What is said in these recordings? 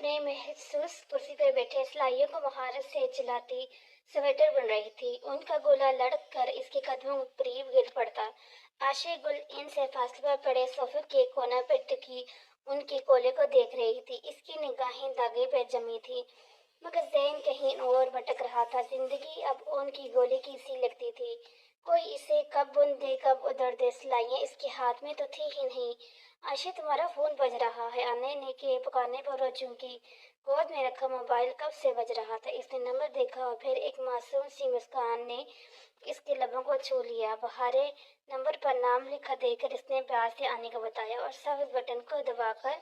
अपने महसूस कुर्सी पर बैठे सिलाइयों को महारत से चलाती स्वेटर बुन रही थी। उनका गोला लड़क कर इसके कदमों के करीब गिर पड़ता। आशा गुल इनसे फासले पर पड़े सोफे के कोने पर टिकी उनके कोले को देख रही थी। इसकी निगाहें धागे पर जमी थी, मगर ज़हन कहीं और भटक रहा था। जिंदगी अब उनकी गोली की सी लगती थी। कोई इसे कब बुन दे कब उधड़ दे। सिलाइयाँ इसके हाथ में तो थी ही नहीं। आशा, तुम्हारा फोन बज रहा है। आने ने के पुकारने पर वो चूंकि गोद में रखा मोबाइल कब से बज रहा था। इसने नंबर देखा और फिर एक मासूम सी मुस्कान ने इसके लबों को छू लिया। बाहरे नंबर पर नाम लिखा देखकर इसने प्यार से आने को बताया और सब्ज बटन को दबाकर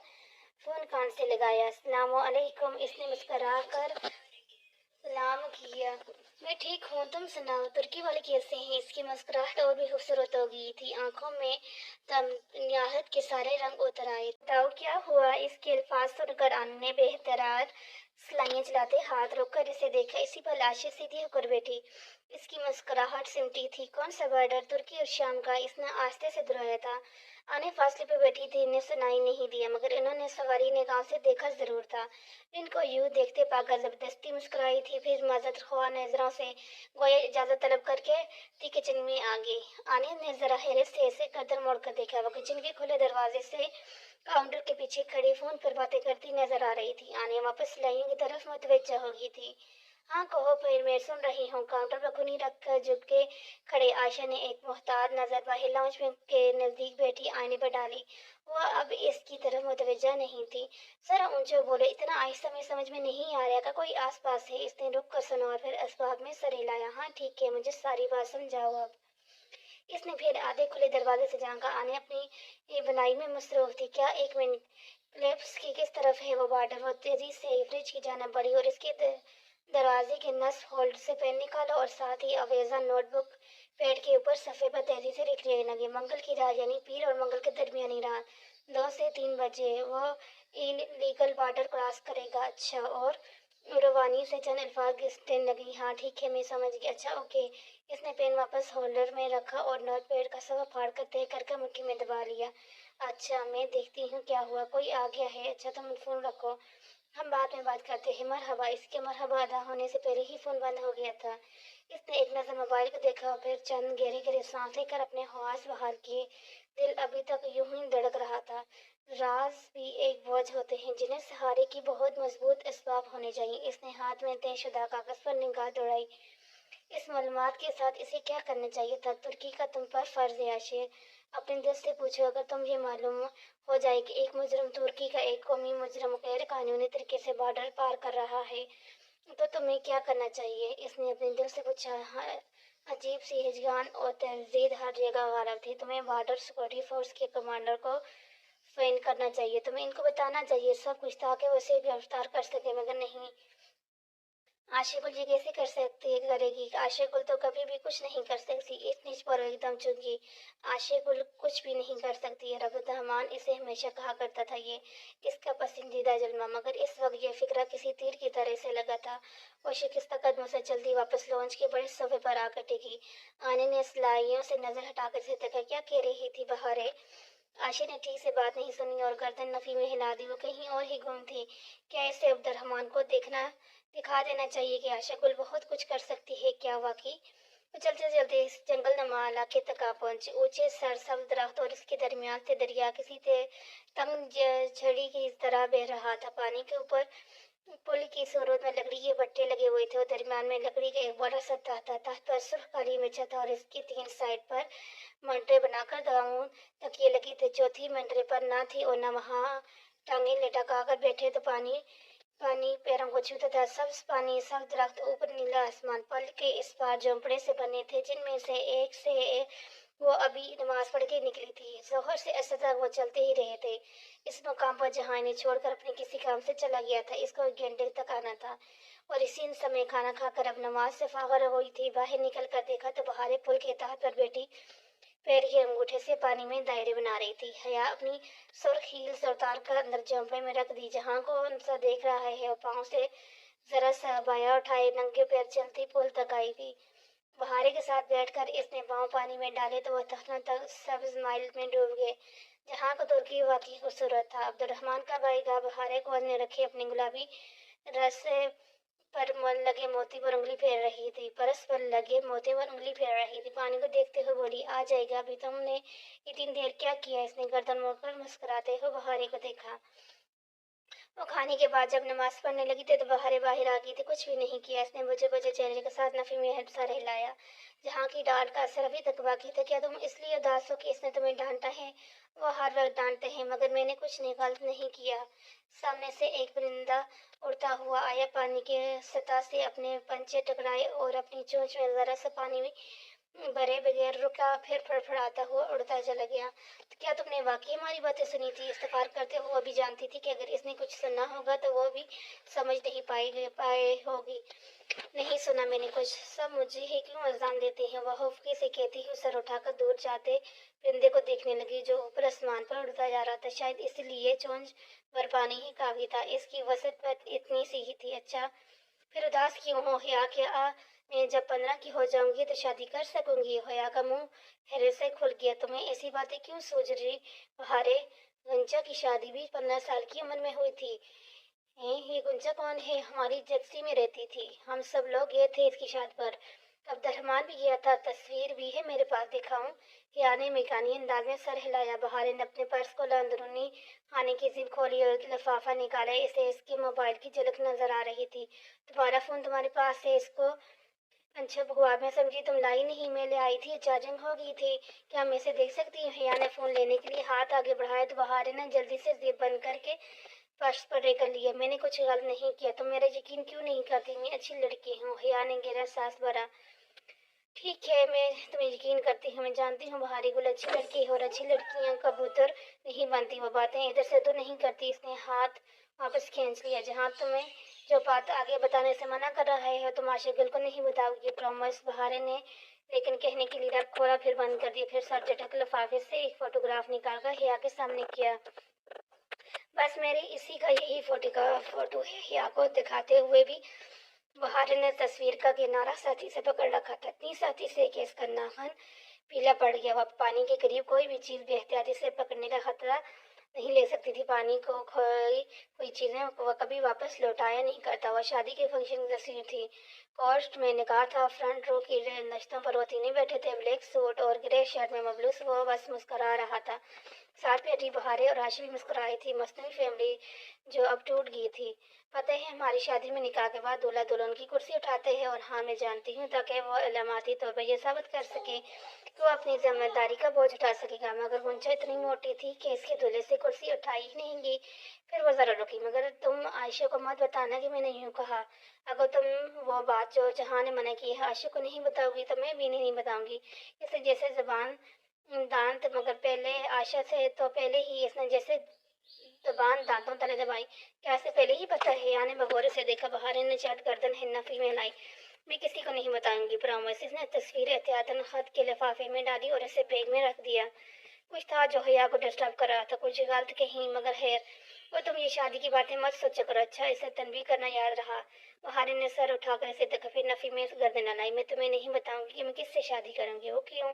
फोन कान से लगाया। अस्सलाम वालेकुम, इसने मुस्कुरा कर सलाम किया। मैं ठीक हूँ, तुम सुनाओ, तुर्की वाले कैसे हैं? इसकी मुस्कुराहट और भी खूबसूरत हो गई थी। आंखों में तमन्नाहत के सारे रंग उतर आए। बताओ क्या हुआ? इसके अल्फाज सुनकर आनू ने बेहतरार सिलाइयाँ चलाते हाथ रोककर इसे देखा। इसी पर लाशें सीधी होकर बैठी। इसकी मुस्कुराहट सिमटी थी। कौन सा बॉर्डर? तुर्की और शाम का, इसने आस्ते से दोहराया था। आने फासले पे बैठी थी, इन्हें सुनाई नहीं दिया, मगर इन्होंने सवारी निगाह से देखा जरूर था। इनको यूं देखते पाकर जबरदस्ती मुस्कुराई थी, फिर मदद ख्वाह नजरों से गोया इजाजत तलब करके थी किचन में आ गई। आने ने जरा हैरत से ऐसे गर्दन मोड़कर देखा। वो किचन के खुले दरवाजे से काउंटर के पीछे खड़ी फोन पर बातें करती नजर आ रही थी। आने वापस सिलाइयों की तरफ मुतवज्जह हो गई थी। हाँ कहो, फिर मैं सुन रही हूँ। काउंटर पर खुनी रखकर झुक के खड़े आयशा ने एक मुहताज नजर बाहर लाउंज में के नजदीक बैठी आईने पर डाली। वह अब इसकी तरफ मुतवज्जह नहीं थी। जरा ऊंचे बोले, इतना आहिस्ता में समझ में नहीं आ रहा का कोई आस पास है? इसने रुक कर सुना और फिर असबाब में सर हिलाया। हाँ ठीक है, मुझे सारी बात समझाओ अब। इसने फिर आधे खुले दरवाजे से झांका। आने अपनी ये बनाई में मसरूफ थी। क्या? एक मिनट। क्लिप्स की किस तरफ है वो बॉर्डर? वो तेजी से फ्रिज की जाना बढ़ी और इसके दरवाजे के नस होल्ड से पेन निकाला और साथ ही अवेजा नोटबुक पैड के ऊपर सफ़े पर तेजी से लिखने लगे। मंगल की रात यानी पीर और मंगल के दरमियानी रात 2 से 3 बजे वो इलीगल बॉर्डर क्रॉस करेगा। अच्छा, और रवानी से चंद अल्फाज घिसने लगी। हाँ ठीक है, मैं समझ गई। अच्छा ओके। इसने पेन वापस होल्डर में रखा और नोट पैड का सफ़ा फाड़ कर तय करके मुट्ठी में दबा लिया। अच्छा, मैं देखती हूँ क्या हुआ। कोई आ गया है? अच्छा तुम फोन रखो, हम बाद में बात करते हैं। मरहबा। इसके मरहबा अदा होने से पहले ही फोन बंद हो गया था। इसने एक नजर मोबाइल को देखा और फिर चंद गहरी गहरी सांस लेकर अपने हवास बाहर किए। दिल अभी तक यूं ही धड़क रहा था। राज भी एक बोझ होते हैं जिन्हें सहारे की बहुत मजबूत असबाब होने चाहिए। इसने हाथ में तयशुदा कागज पर निगाह दौड़ाई। इस मालूमात के साथ इसे क्या करना चाहिए था? तुर्की का तुम पर फर्ज है आशिर। अपने दिल से पूछो, अगर तुम ये मालूम हो जाए कि एक मुजरम तुर्की का एक कौमी मुजरम गैर कानूनी तरीके से बॉर्डर पार कर रहा है, तो तुम्हें क्या करना चाहिए? इसने अपने दिल से पूछा। हाँ, अजीब सी हिजगान और तरजीद हर जगह गायब थी। तुम्हें बॉर्डर सिक्योरिटी फोर्स के कमांडर को फोन करना चाहिए। तुम्हें इनको बताना चाहिए सब कुछ, ताकि वो उसे गिरफ्तार कर सके। मगर नहीं, आशिकुल ये कैसे कर सकती करेगी? आशिकुल तो कभी भी कुछ नहीं कर सकती। इस निच पर एकदम चुप। आशिकुल कुछ भी नहीं कर सकती है। रब्बुर्रहमान इसे हमेशा कहा करता था, ये इसका पसंदीदा जलवा। मगर इस वक्त ये फिक्रा किसी तीर की तरह से लगा था। वो शिकस्ता कदमों से चलती वापस लॉन्च के बड़े सोफे पर आकर टिकी। आने ने सिलाइयों से नजर हटाकर से देखा। क्या कह रही थी बहारे? आशा ने ठीक से बात नहीं सुनी और गर्दन नफी में हिला दी। वो कहीं और ही गुम थी। क्या इसे अब्दुर्रहमान को दिखा देना चाहिए कि आशा गुल बहुत कुछ कर सकती है? क्या वाकई? वो चलते चलते इस जंगल नुमा इलाके तक आ पहुंचे। ऊंचे सरसब्ज दरख्त और इसके दरमियान से दरिया किसी तंग झड़ी की तरह बह रहा था। पानी के ऊपर पुल की सूरत में लकड़ी के पट्टे लगे हुए थे और दरमियान में लकड़ी का एक बड़ा सा तख्त था। तख्त पर सुर्ख काली बिछा था और इसकी 3 साइड पर मंटरे बनाकर दाऊं तकिए लगी थे। चौथी मंटरे पर ना थी और न वहाँ टांगे लटका कर बैठे तो पानी पानी पैरों को छूता था। सब्ज पानी, सब दरख्त, ऊपर नीला आसमान। पल के इस पार झोंपड़े से बने थे जिनमें से एक से एक वो अभी नमाज पढ़ के निकली थी। जोहर से असर तक वो चलते ही रहे थे। इस मुकाम पर जहाँ इन्हें छोड़कर अपने किसी काम से चला गया था, इसको 1 घंटे तक आना था और इसी समय खाना खाकर अब नमाज से फागर हुई थी। बाहर निकल कर देखा तो बहारे पुल के तहत पर बैठी पैर के अंगूठे से पानी में दायरे बना रही थी। हया अपनी सुर्ख हील्स उतार कर अंदर जंपे में रख दी। जहाँ को उनसा देख रहा है और पाँव से जरा सा बाया उठाए नंगे पैर चलती पुल तक आई थी। बहारे के साथ बैठकर इसने पाँव पानी में डाले तो वह तखना तक सब्ज माइल में डूब गए। جہاں کا ترکی واقعی خوبصورت تھا۔ عبد الرحمن کا بھائی گاہ بہارے کو نے رکھے اپنے گلابی رس پر لگے موتی پر انگلی پھیر رہی تھی، پرس پر لگے موتی پر انگلی پھیر رہی تھی۔ پانی کو دیکھتے ہوئے بولی، آ جائے گا، ابھی تم نے اتنی دیر کیا کیا؟ اس نے گردن موڑ کر مسکراتے ہوئے بہارے کو دیکھا۔ وہ کھانے کے بعد جب نماز پڑھنے لگی تھی تو بہارے باہر آ گئی تھی۔ کچھ بھی نہیں کیا، اس نے بجے بجے چہرے کے ساتھ نفی میں سر ہلایا، جہاں کی ڈانٹ کا اثر ابھی تک باقی تھا۔ کیا تم اس لیے اداس ہو کہ اس نے تمہیں ڈانٹا ہے؟ وہ ہر وقت ڈانٹتے ہیں، مگر میں نے کچھ غلط نہیں کیا۔ سامنے سے ایک پرندہ اڑتا ہوا آیا، پانی کے سطح سے اپنے پنجے ٹکرائے اور اپنی چونچ میں ذرا سا پانی بھرے بغیر رکا، پھر فڑفڑاتا ہوا اڑتا چلا گیا۔ کیا تم نے واقعی ہماری باتیں سنی تھی؟ استغفار کرتے ہوئے وہ بھی جانتی تھی کہ اگر اس نے کچھ سنا ہوگا تو وہ بھی سمجھ نہیں پائے ہوگی۔ نہیں سنا میں نے کچھ، سب مجھے ہی کیوں الزام دیتے ہیں؟ وہ خفگی سے کہتی ہوئی سر اٹھا کر دور جاتے پرندے کو دیکھنے لگی جو اوپر آسمان پر اڑتا جا رہا تھا۔ شاید اس لیے چونچ بھر پانی ہی کافی تھا، اس کی وسعت اتنی سی ہی تھی۔ اچھا پھر اداس کیوں ہو حیا؟ کیا میں جب 15 کی ہو جاؤں گی تو شادی کر سکوں گی؟ حیا کا منہ حیرت سے کھل گیا۔ تمہیں ایسی باتیں کیوں سوچ رہی بہارے؟ گنجا کی شادی بھی 15 سال کی عمر میں ہوئی تھی۔ یہ گنجا کون ہے؟ ہماری جگسی میں رہتی تھی، ہم سب لوگ گئے تھے اس کی شادی پر۔ عبد الرحمن بھی گیا تھا، تصویر بھی ہے میرے پاس، دکھاؤں؟ حیا نے میکانی انداز میں سر ہلایا۔ بہارے نے اپنے پرس کو اندرونی خانے کی زپ کھولی اور ایک لفافہ نکالا، اسے اس کے موبائل کی جھلک نظر آ رہی تھی۔ تمہارا فون تمہارے پاس ہے، اس کو اچھا بھگوا، میں سمجھی تم لائی نہیں، میں لے آئی تھی، چارجنگ ہو گئی تھی۔ کیا میں اسے دیکھ سکتی ہوں؟ حیا نے فون لینے کے لیے ہاتھ آگے بڑھایا تو بہارے نے جلدی سے زپ بند کر کے فرش پر کر لیا۔ میں نے کچھ غلط نہیں کیا، تم میرا یقین کیوں نہیں کرتی؟ میں اچھی لڑکی ہوں۔ حیا نے گہرا سانس بھرا۔ ٹھیک ہے، میں تمہیں یقین کرتی ہوں، میں جانتی ہوں بہاری گل اچھی لڑکی ہے اور اچھی لڑکیاں کبوتر نہیں بنتی، وہ باتیں ادھر سے ادھر نہیں کرتی۔ اس نے ہاتھ واپس کھینچ لیا۔ جہاں تمہیں جو بات آگے بتانے سے منع کر رہا ہے تم عاشق گل کو نہیں بتاؤ گی، پرومس؟ بہارے نے لیکن کہنے کے لیے رب کھولا، پھر بند کر دیا، پھر سر جھٹک لفافے سے ایک فوٹوگراف نکال کر حیا کے سامنے کیا۔ بس میرے اسی کا یہی فوٹو ہے، حیا کو دکھاتے ہوئے بھی بہارے نے تصویر کا کنارہ ساتھی سے پکڑ رکھا تھا، اتنی ساتھی سے کہ اس کا ناخن پیلا پڑ گیا۔ وہ پانی کے قریب کوئی بھی چیز بے احتیاطی سے پکڑنے کا خطرہ نہیں لے سکتی تھی۔ پانی کو کھوئی ہوئی چیزیں وہ کبھی واپس لوٹایا نہیں کرتا۔ وہ شادی کے فنکشن کی تصویر تھی، کوسٹ میں نکاح تھا، فرنٹ رو کی نشستوں پر وہ تینوں بیٹھے تھے، بلیک سوٹ اور گرے شرٹ میں ملبوس وہ بس مسکرا رہا تھا، ساتھ بیٹھی بہارے اور عائشہ بھی مسکرائی تھی، مصنوعی فیملی جو اب ٹوٹ گئی تھی۔ پتہ ہے ہماری شادی میں نکاح کے بعد دولہا دلہن کی کرسی اٹھاتے ہیں، اور ہاں میں جانتی ہوں تاکہ وہ علامتی طور پر یہ ثابت کر سکے کہ وہ اپنی ذمہ داری کا بوجھ اٹھا سکے گا۔ مگر گنجا اتنی موٹی تھی کہ اس کے دولہے سے کرسی اٹھائی ہی نہیں گئی۔ پھر وہ ذرا رکی، مگر تم عائشہ کو مت بتانا کہ میں نے یوں کہا، اگر تم وہ بات جو جہاں نے منع کی ہے عائشہ کو نہیں بتاؤ گی تو میں بھی نہیں بتاؤں گی۔ اس نے جیسے زبان دانت مگر پہلے عائشہ سے تو پہلے ہی اس نے جیسے زبان دانتوں تلے دبائی۔ کیا اسے پہلے ہی پتہ ہے؟ یعنی بغورے سے دیکھا، بہارے نے چٹ گردن نفی میں لائی۔ میں کسی کو نہیں بتاؤں گی، پرومس۔ اس نے تصویر احتیاطاً خط کے لفافے میں ڈالی اور اسے بیگ میں رکھ دیا۔ کچھ تھا جو حیا کو ڈسٹرب کر رہا تھا، کچھ غلط کہیں، مگر خیر وہ تم یہ شادی کی باتیں مت سوچا کرو، اچھا؟ اسے تنبیہ کرنا یاد رہا۔ بہارے نے سر اٹھا کر اسے دیکھا، پھر نفی میں گردن لائی۔ میں تمہیں نہیں بتاؤں گی کہ میں کس سے شادی کروں گی۔ وہ کیوں؟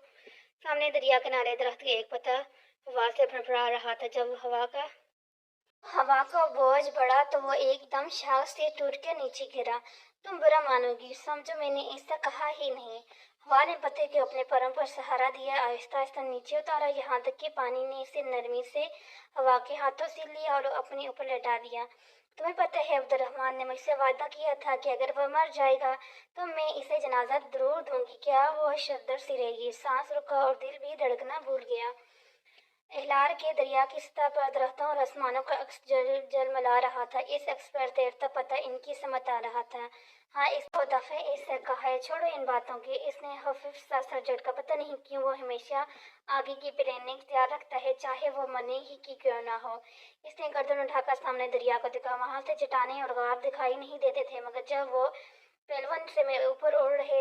سامنے دریا کنارے درخت کا ایک پتا ہوا سے پھڑپڑا رہا تھا، جب ہوا کا بوجھ بڑھا تو وہ ایک دم شاخ سے ٹوٹ کے نیچے گرا۔ تم برا مانو گی، سمجھو میں نے ایسا کہا ہی نہیں۔ ہوا نے پتے کے اپنے پروں پر سہارا دیا، آہستہ آہستہ نیچے اتارا، یہاں تک کہ پانی نے اسے نرمی سے ہوا کے ہاتھوں سے لیا اور اپنے اوپر لٹا دیا۔ تمہیں پتہ ہے عبد الرحمن نے مجھ سے وعدہ کیا تھا کہ اگر وہ مر جائے گا تو میں اسے جنازہ ضرور دوں گی۔ کیا وہ شدر سی رہ گئی، سانس رکا اور دل بھی دھڑکنا بھول گیا۔ اہلار کے دریا کی سطح پر درختوں اور آسمانوں کا عکس جلملا رہا تھا، اس عکس پر تیرتا پتہ ان کی سمت آ رہا تھا۔ ہاں اس کو دفعہ ایسا کہا ہے، چھوڑو ان باتوں کے۔ اس نے خفیف سا سر جھٹکا، پتہ نہیں کیوں وہ ہمیشہ آگے کی پلاننگ تیار رکھتا ہے، چاہے وہ مرنے ہی کی کیوں نہ ہو۔ اس نے گردن اٹھا کر سامنے دریا کو دیکھا، وہاں سے چٹانیں اور غار دکھائی نہیں دیتے تھے، مگر جب وہ بیلون میں اوپر اڑ رہے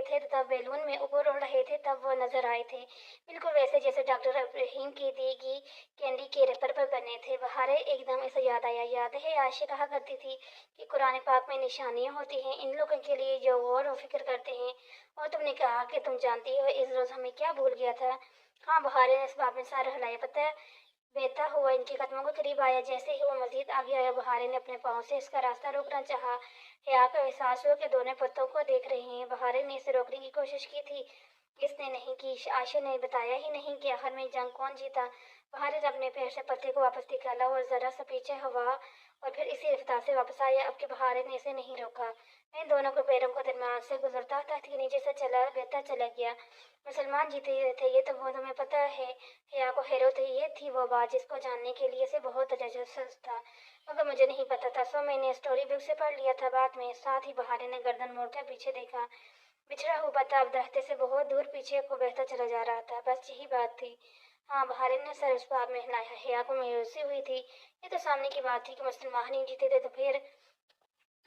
تھے تب وہ نظر آئے تھے، بالکل ویسے جیسے ڈاکٹر ابراہیم کی دی گئی کینڈی کے ریپر پر بنے تھے۔ بہارے ایک دم اسے یاد آیا، یاد ہے عائشہ کہا کرتی تھی کہ قرآن پاک میں نشانیاں ہوتی ہیں ان لوگوں کے لیے جو غور و فکر کرتے ہیں، اور تم نے کہا کہ تم جانتی ہو اس روز ہمیں کیا بھول گیا تھا۔ ہاں، بہارے نے اس باب میں سر ہلایا، پتہ बहता हुआ इनके कदमों के करीब आया। जैसे ही वो मजीद आगे आया, बहारे ने अपने पाँव से इसका रास्ता रोकना चाहा। हया को एहसास हुआ कि दोनों पत्तों को देख रहे हैं। बहारे ने इसे रोकने की कोशिश की थी, इसने नहीं की। आशा ने बताया ही नहीं कि आखिर में जंग कौन जीता। बहारे ने अपने पैर से पत्ते को वापस निकाला और जरा सा पीछे हुआ और फिर इसी रफ्तार से वापस आया। अब के बहारे ने इसे नहीं रोका। इन दोनों को पैरों को दरमियान से गुजरता था कि नीचे से चला बहता चला गया। मुसलमान जीते थे, ये तो वो तुम्हें पता है। हया को हैरत हुई, ये थी वो बात जिसको जानने के लिए से बहुत तजस्सुस था, मगर मुझे नहीं पता था। सो मैंने स्टोरी बुक से पढ़ लिया था बाद में। साथ ही बहारे ने गर्दन मोड़कर पीछे देखा। बिछड़ा हुआ पत्ता अब दरख्त से बहुत दूर पीछे को बहता चला जा रहा था। बस यही बात थी। हाँ, बहारे ने सर उस पार में हिलाया। हया को मायूसी हुई थी। ये तो सामने की बात थी कि मुसलमान नहीं जीते थे, तो फिर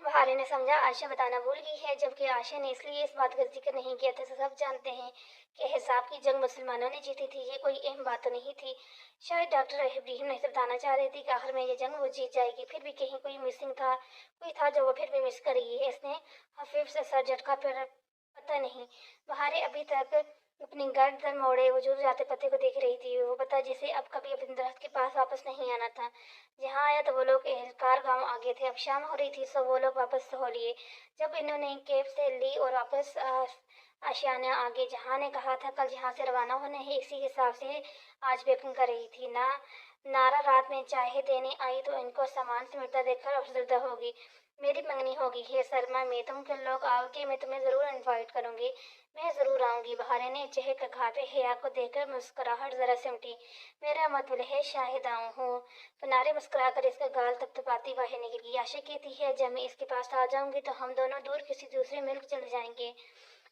बहारे ने समझा आयशा बताना भूल गई है, जबकि आयशा ने इसलिए इस बात का जिक्र नहीं किया था। सब जानते हैं कि हिसाब की जंग मुसलमानों ने जीती थी, ये कोई अहम बात तो नहीं थी। शायद डॉक्टर इब्राहिम ने इसे बताना चाह रही थी कि आखिर में ये जंग वो जीत जाएगी। फिर भी कहीं कोई मिसिंग था, कोई था जो वो फिर भी मिस करेगी। इसने हफीफ से सर झटका, फिर पता नहीं। बहारे अभी तक अपनी गर्दन मोड़े वजूद जाते पति को देख रही थी। वो पता जिसे अब कभी अपने दरख्त के पास वापस नहीं आना था। जहाँ आया तो वो लोग एहलकार गांव आ गए थे। अब शाम हो रही थी, सो वो लोग वापस हो लिए। जब इन्होंने कैब से ली और वापस आशियाना आगे, जहाँ ने कहा था कल यहाँ से रवाना होने है, इसी हिसाब से आज पैकिंग कर रही थी ना। नारा रात में चाय देने आई तो इनको सामान समेटता देखकर अफसरदा होगी। मेरी मंगनी होगी हे शर्मा में, तुम के लोग आओगे, मैं तुम्हें जरूर इनवाइट करूंगी। मैं जरूर आऊंगी। बहारे ने चहक कहा पे हया को देखकर मुस्कुराहट जरा सिमटी। मेरा मतलब है शायद आऊं हूँ। पनारे मुस्कुराकर इसका गाल थपथपाती बाहर निकल गई। आशा कहती है जब मैं इसके पास आ जाऊंगी तो हम दोनों दूर किसी दूसरे मुल्क चले जाएंगे,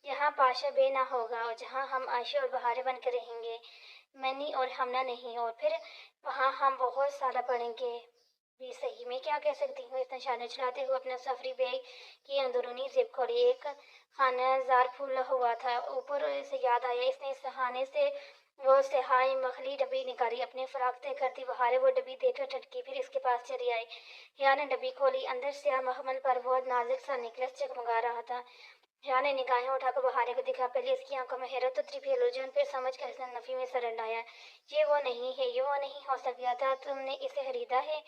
जहाँ पाशा बे ना होगा और जहाँ हम आयशा और बहारे बनकर रहेंगे, मैनी और हमना नहीं। और फिर वहाँ हम बहुत सारा पढ़ेंगे भी। सही मैं क्या कह सकती हूँ। इसने शाने चलाते हुए अपना सफरी बैग की अंदरूनी जिप खोली। एक खानाजार फूला हुआ था। ऊपर से याद आया, इसने इस खाने से वो सिहाई मखली डब्बी निकाली। अपने फराक तय करती बहारे वो डब्बी देखकर टटकी, फिर इसके पास चली आई। हिया ने डब्बी खोली। अंदर से मखमल पर बहुत नाजुक सा नेकलेस चमका रहा था। हिया ने निगाहें उठाकर बहारे को दिखा। पहले इसकी आंखों में हैरत उतरी, फिर उलझन, फिर समझ कर इसने नफी में सर डाया। ये वो नहीं है, ये वो नहीं हो सकता था। तुमने इसे खरीदा है?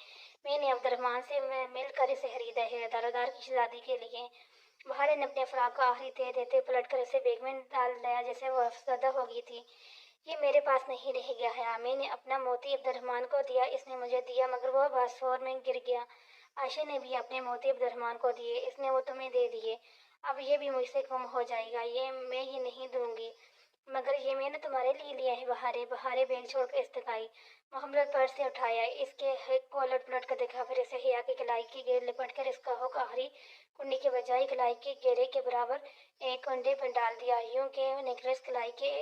मैंने अब्दुर्रहमान से मिलकर इसे खरीदा है, दारोदार की शादी के लिए। बहारे ने अपने फराक को आखिरी तय देते पलट कर इसे बैग में डाल दिया, जैसे वो अफसरदा हो गई थी। ये मेरे पास नहीं रह गया है। मैंने अपना मोती अब्दुर्रहमान को दिया, इसने मुझे दिया, मगर वो बासफोर में गिर गया। आयशा ने भी अपने मोती अब्दुर्रहमान को दिए, इसने वो तुम्हें दे दिए। अब ये भी मुझसे गुम हो जाएगा, ये मैं ही नहीं दूंगी। मगर ये मैंने तुम्हारे लिए लिया है। बहारे बहारे बैग छोड़कर इस्तकाई। मोहम्मद पर्स से उठाया, इसके हिप को उलट पलट कर देखा, फिर इसे हिया की कलाई की घेर लिपट कर इसका हुक आखिरी कुंडी के बजाय कलाई के घेरे के बराबर एक कुंडे पर डाल दिया। यूं के नेकलेस कलाई के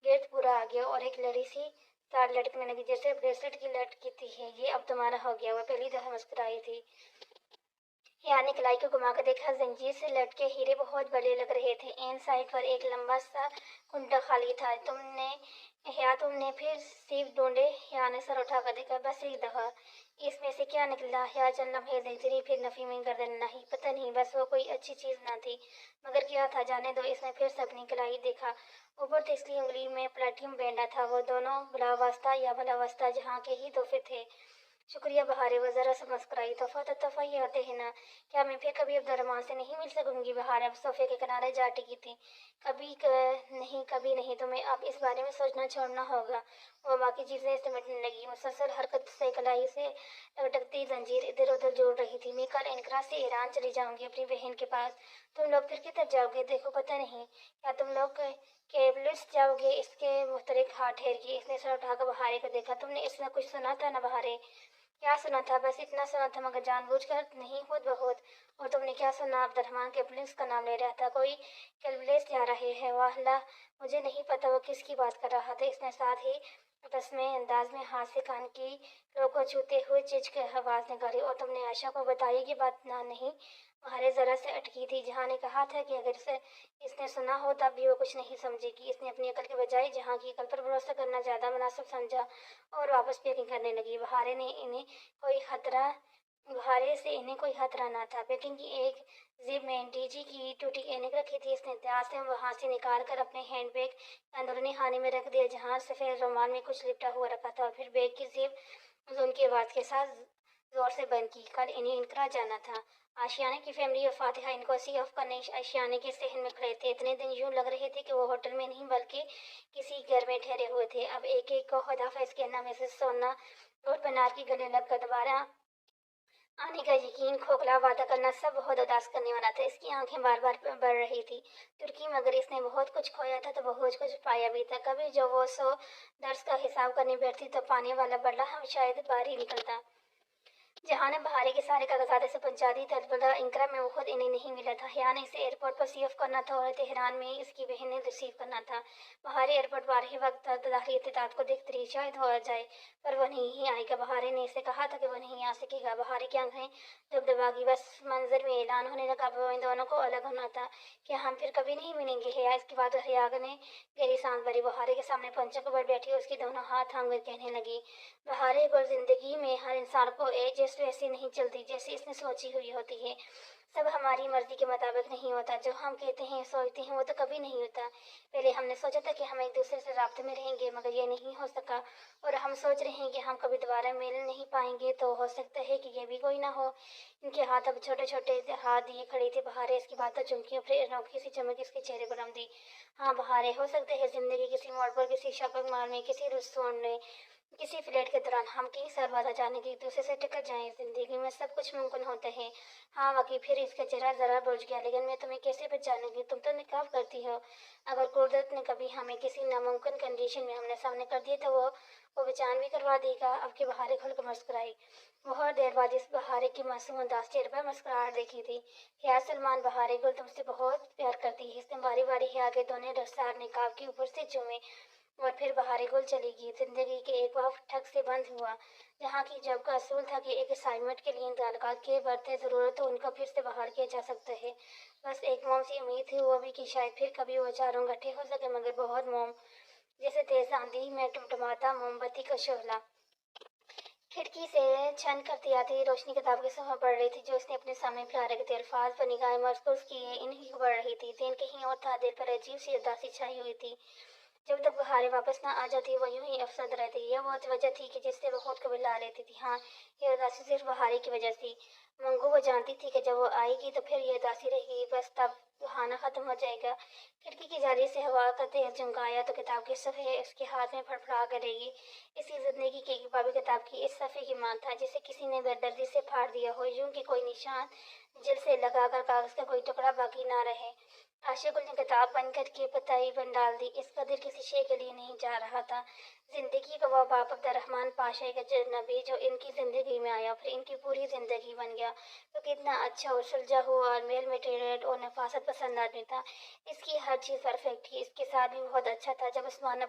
गिर्द पूरा आ गया और एक लड़ी सी तार लटकने लगी, जैसे ब्रेसलेट की लटकी है। ये अब तुम्हारा हो गया। वह पहली दफा मुस्कुराई थी। यानी कलाई को घुमाकर देखा, जंजीर से लटके हीरे बहुत बड़े लग रहे थे। एन साइड पर एक लंबा सा कुंडा खाली था। तुमने फिर सिर्फ ढूंढे? या ने सर उठाकर देखा। बस एक दफा। इसमें से क्या निकला? या चंद लम्हे देखती, फिर नफी में गर्दन नहीं, पता नहीं, बस वो कोई अच्छी चीज ना थी। मगर क्या था, जाने दो। इसने फिर से अपनी कलाई देखा। ऊपर तिसली उंगली में प्लेटिनम बैंडा था। वो दोनों भलावस्ता या भलावस्ता जहाँ के ही तोहफे थे। शुक्रिया बहारे, वो जरा सा मुस्कुराई। तोहफा तो तोहफा ही होते हैं ना। क्या मैं फिर कभी अब्दुर्रहमान से नहीं मिल सकूंगी? बहार अब सोफे के किनारे जा टिकी थी। नहीं, कभी नहीं। तुम्हें अब इस बारे में सोचना छोड़ना होगा। वो बाकी चीजें सिमटने लगी। मुसलसल हरकत से कलाई से लटकती जंजीर इधर उधर जोड़ रही थी। मैं कल इनकरा से ईरान चली जाऊंगी अपनी बहन के पास। तुम लोग फिर किधर जाओगे? देखो, पता नहीं। क्या तुम लोग केबलिस जाओगे? इसके मुख्तलिफ हाथ ठहर गई। इसने सर उठाकर बहारे को देखा। तुमने इसमें कुछ सुना था ना बहारे? क्या सुना था? बस इतना सुना था, मगर जानबूझकर नहीं, खुद बहुत। और तुमने क्या सुना? अब्दुर्रहमान के पुलिस का नाम ले रहा था। कोई कैलकुलेस जा रहे हैं। वाह अल्लाह, मुझे नहीं पता वो किसकी बात कर रहा था। इसने साथ ही रस्में अंदाज में हाथ से कान की लो को छूते हुए चिच के आवाज निकाली। और तुमने आशा को बताई ये बात? ना नहीं। वहारे जरा से अटकी थी। जहाँ ने कहा था कि अगर इसने सुना हो तब भी वो कुछ नहीं समझेगी। इसने अपनी अकल के बजाय जहाँ की अकल पर भरोसा करना ज्यादा मुनासिब समझा और वापस पैकिंग करने लगी। बहारे ने इन्हें कोई खतरा बहारे से इन्हें कोई खतरा न था। पैकिंग की एक जिप में डीजी की टूटी एनिक रखी थी। इसने ध्यान से वहां से निकाल कर अपने हैंड बैग अंदरूनी खाने में रख दिया, जहां सफेद रुमाल में कुछ लिपटा हुआ रखा था, और फिर बैग की जिप उनकी आवाज के साथ जोर से बंद की। कल इन्हें इनकरा जाना था। आशियाने की फैमिली और फातिहा इनको सी ऑफ करने आशियाने के सहन में खड़े थे। इतने दिन यूं लग रहे थे कि वो होटल में नहीं बल्कि किसी घर में ठहरे हुए थे। अब एक एक को खुदाफिज कहना, मिसेस सोना और पनार की गले लगकर दोबारा आने का यकीन, खोखला वादा करना, सब बहुत उदास करने वाला था। इसकी आंखें बार बार बढ़ रही थी तुर्की, मगर इसने बहुत कुछ खोया था तो बहुत कुछ पाया भी था। कभी जो वो 100 दर्स का हिसाब करने बैठती तो पाने वाला बल्ला हम शायद बाहर ही निकलता। जहां ने बहारे के सारे कागजात से पहुंचा दी, तलबला इंकरा में वो खुद इन्हें नहीं मिला था। हया ने इसे एयरपोर्ट पर सी ऑफ करना था और तेहरान में इसकी बहन ने रिसीव करना था। बहारे एयरपोर्ट पर ही वक्त दाखिली इत्तेदाद को देखते रही, शायद हो जाए, पर वो नहीं आएगा। बहारे ने इसे कहा था कि वो नहीं आ सकेगा। बहारे की आंखें दबदबागी, बस मंजर में ऐलान होने लगा। वो इन दोनों को अलग होना था कि हम फिर कभी नहीं मिलेंगे। हया इसकी बात हया ने गहरी सांस भरी। बहारे के सामने पंचों पर बैठी उसके दोनों हाथ थाम कर कहने लगी, बहारे को जिंदगी में हर इंसान को एडजस्ट वैसे नहीं चलती जैसे इसने सोची हुई होती है। सब हमारी मर्जी के मुताबिक नहीं होता। जो हम कहते हैं सोचते हैं वो तो कभी नहीं होता। पहले हमने सोचा था कि हम एक दूसरे से राब्ते में रहेंगे, मगर ये नहीं हो सका। और हम सोच रहे हैं कि हम कभी दोबारा मिल नहीं पाएंगे, तो हो सकता है कि ये भी कोई ना हो। इनके हाथ अब छोटे छोटे हाथ दिए खड़े थे। बहारे इसकी बातों चुमकी और फिर अनोखी सी चमक इसके चेहरे पर आमदी। हाँ बहारे, हो सकता है जिंदगी किसी मोड़ पर, किसी शॉपिंग मॉल में, किसी रेस्टोरेंट में, किसी फ्लैट के दौरान हम कई साल बाद अचानक एक दूसरे से टकरा जाएं। जिंदगी में सब कुछ मुमकिन होता है। हाँ वकी, फिर इसका चेहरा जरा बुझ गया। लेकिन मैं तुम्हें कैसे पहचानूंगी? तुम तो निकाह करती हो। अगर कुदरत ने कभी हमें किसी नामुमकिन कंडीशन में हमने सामने कर दिए तो वो पहचान भी करवा देगा। अब की बहारे खुलकर मुस्कुराई। बहुत देर बाद इस बहारे की मासूम अंदाज चेहरे पर मुस्कुराहट देखी थी। क्या सलमान, बहारे गुल तुमसे बहुत प्यार करती है। इसने बारी बारी हिया के दोनों रफ्तार निकाब के ऊपर से चूमे और फिर बहारे गुल चली गई। जिंदगी के एक बार ठग से बंद हुआ, जहाँ की जब का असूल था कि एक असाइनमेंट के लिए ताल्लुकात के बढ़ते ज़रूरत हो उनका फिर से बहाल किया जा सकता है। बस एक मोम सी उम्मीद थी वो भी कि शायद फिर कभी वो चारों इकट्ठे हो सके, मगर बहुत मोम, जैसे तेज आंधी में टमटमाता मोमबत्ती का शोला। खिड़की से छन करती आती रोशनी किताब के सफ़ा पढ़ रही थी जो उसने अपने सामने फैला रखे थे। अल्फाज पर निगाहें मरकूज किए इन्हीं को पढ़ रही थी। दिन कहीं और था, दिल पर अजीब सी उदासी छाई हुई थी। जब तक बहारें वापस ना आ जाती वो यूं ही अफसरद रहती। यह वो वजह थी कि जिससे वो खुद को बुला लेती थी। हाँ, ये उदासी सिर्फ बहारे की वजह थी। मंगू वो जानती थी कि जब वो आएगी तो फिर ये उदासी रहेगी, बस तब बहाना खत्म हो जाएगा। खिड़की की जाली से हवा का तेज झुमकाया तो किताब के सफ़े उसके हाथ में फड़फड़ा करेगी। इसी जिंदगी की किताबी किताब की इस सफ़े की मान था जिसे किसी ने बेदर्दी से फाड़ दिया हो, यूं कि कोई निशान जिल से लगाकर कागज का कोई टुकड़ा बाकी ना रहे। आशिकुल ने किताब बंद करके पताई बन डाल दी। इसका दिल किसी शे के लिए नहीं जा रहा था। जिंदगी का वह बाप अब्दुर्रहमान पाशा का नबी जो इनकी जिंदगी में आया फिर इनकी पूरी जिंदगी बन गया, तो कितना अच्छा और सुलझा हुआ और मेल मटेरियल और नफासत पसंद आदमी था। इसकी हर चीज़ परफेक्ट थी। इसके साथ भी बहुत अच्छा था। जब उस्मान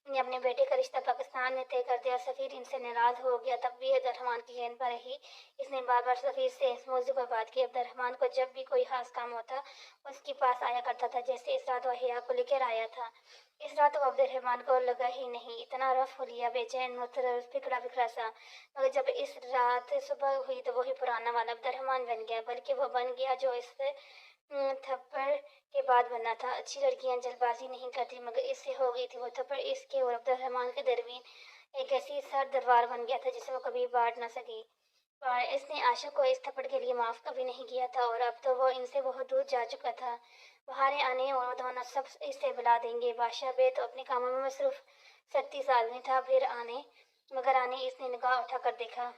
ने अपने बेटे का रिश्ता पाकिस्तान में तय कर दिया, सफ़ीर इनसे नाराज हो गया, तब भी अब्दुर्रहमान की गेंद पर ही इसने बार बार सफ़ीर से इस मौजू पर बात की। अब्दुर्रहमान को जब भी कोई खास काम होता उसके पास आया करता था, जैसे इस रात वह हिया को लेकर आया था। इस रात वो अब्दुर्रहमान को लगा ही नहीं, इतना रफ हो लिया, बेचैन, मुतरफ, बिखरा बिखरा सा। मगर जब इस रात सुबह हुई तो वही पुराना वाला अब्दुर्रहमान बन गया, बल्कि वो बन गया जो इस थप्पड़ के बाद बना था। अच्छी लड़कियां जल्दबाजी नहीं करती, मगर इससे हो गई थी वो थप्पड़। इसके और अब्दुर्रहमान के दरमियान एक ऐसी सर दरबार बन गया था जिसे वो कभी बांट ना सकी। और इसने आशा को इस थप्पड़ के लिए माफ कभी नहीं किया था, और अब तो वो इनसे बहुत दूर जा चुका था। बहारें आने और वो दोनों सब इसे बुला देंगे। बादशाह बे तो अपने कामों में मसरूफ 37 आदमी था। फिर आने, मगर आने इसने निगाह उठाकर देखा।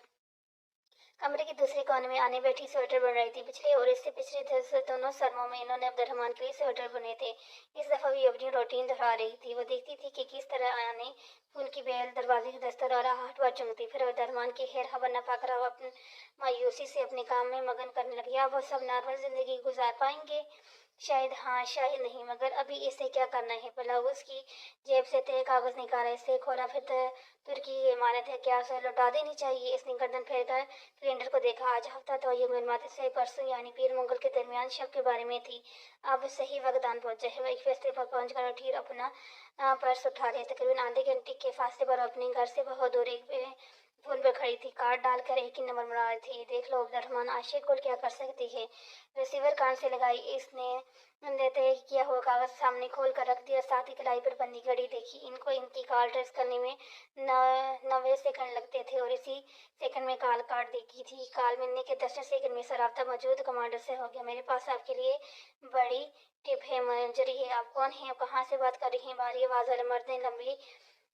कमरे के दूसरे कोने में आने बैठी स्वेटर बन रही थी। पिछले और इससे पिछले दोनों सरमों में इन्होंने अब्दुर्रहमान के लिए स्वेटर बुने थे। इस दफा भी अपनी रूटीन दोहरा रही थी। वो देखती थी कि किस तरह आने फूल की बेल दरवाजे की दस्तर और आहट पर चुमती, फिर अब्दुर्रहमान की खैर खबर न पाकर वो अपनी मायूसी से अपने काम में मगन करने लगी। अब वो सब नॉर्मल जिंदगी गुजार पाएंगे? शायद हाँ, शायद नहीं, मगर अभी इसे क्या करना है? भला उसकी जेब से तय कागज निकाला, इसे खोला, फिर तुर्की की इमारत है, क्या उसे लौटा देनी चाहिए? इसने गर्दन फेरकर कैलेंडर को देखा। आज हफ्ता तो यौम माते से परसों यानी पीर मंगल के दरमियान शब के बारे में थी। अब सही वक्त आन पहुंचा है। वह एक फैसले पर पहुंचकर ठीक अपना पर्स उठा लिया। तकरीबन आधे घंटे के फासले पर अपने घर से बहुत दूर एक फोन पे खड़ी थी, कार्ड डालकर एक ही नंबर मरा रही थी। देख लो अब्दुलरहमान, आशिक गुल क्या कर सकती है। रिसीवर कान से लगाई, इसने देते ही किया हुआ कागज सामने खोल कर रख दिया, साथ ही कलाई पर बंदी घड़ी देखी। इनको इनकी कॉल ट्रेस करने में 90 सेकंड लगते थे और इसी सेकंड में कॉल काट दी थी। कॉल मिलने के 10 सेकंड में सराब्ता मौजूद कमांडर से हो गया। मेरे पास आपके लिए बड़ी टिप है मंजरी है। आप कौन हैं, कहाँ से बात कर रही हैं? बारी आवाज वाले मर्द ने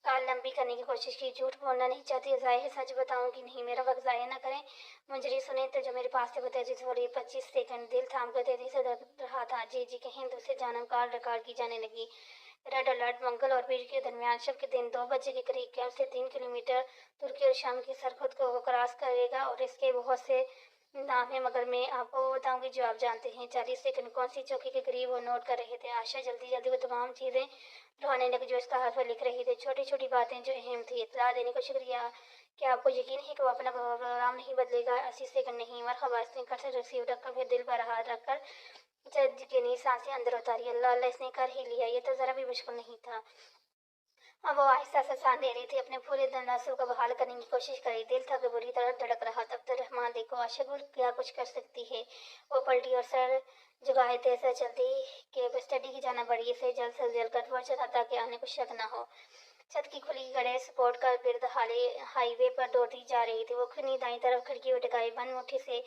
कॉल लंबी करने की कोशिश की। झूठ बोलना नहीं चाहती, जाहिर सच बताऊंगी नहीं, मेरा वक्त जाया ना करें। मंजरी सुने तो जो मेरे पास से बताई थोड़ी 25 सेकंड दिल थाम कर तेजी से दर्द रहा था। जी जी कहें, दूसरे जानम कॉल रिकॉर्ड की जाने लगी। रेड अलर्ट, मंगल और बीर के दरमियान शब के दिन 2 बजे के करीब कैंप से 3 किलोमीटर तुर्की और शाम की सरहद को क्रॉस करेगा और इसके बहुत से नाम है, मगर मैं आपको वो बताऊंगी जो आप जानते हैं। 40 सेकंड, कौन सी चौकी के करीब वो नोट कर रहे थे। आशा जल्दी जल्दी वो तमाम चीजें दोहराने लगी जो इसका हाथ पर लिख रही थी, छोटी छोटी बातें जो अहम थी। इतला देने को शुक्रिया। क्या आपको यकीन है कि वो अपना प्रोग्राम नहीं बदलेगा? 80 सेकंड नहीं, मरहबा। इसने कर से रिसीव रखकर फिर दिल पर हाथ रखकर जज के नी सांसें अंदर उतारी। अल्लाह अल्लाह, इसने कर ही लिया, ये तो जरा भी मुश्किल नहीं था। अब वो आहिस्ता सा सांस दे रही थी, अपने पूरे तनासुर को बहाल करने की कोशिश करी। दिल था कि बुरी तरह धड़क रहा था। अब्दुलरहमान देखो, आशा गुल क्या कुछ कर सकती है। वो पलटी और सर झुकाए तेज से चलती कि स्टडी की जाना पड़ी। इसे जल्द से जल्द कटवा चला ताकि आने को शक न हो। छत की खुली गड़े सपोर्ट कर गिर्द हाईवे पर दौड़ती जा रही थी। वो खुनी दाई तरफ खिड़की उठकाई, बंद मुट्ठी से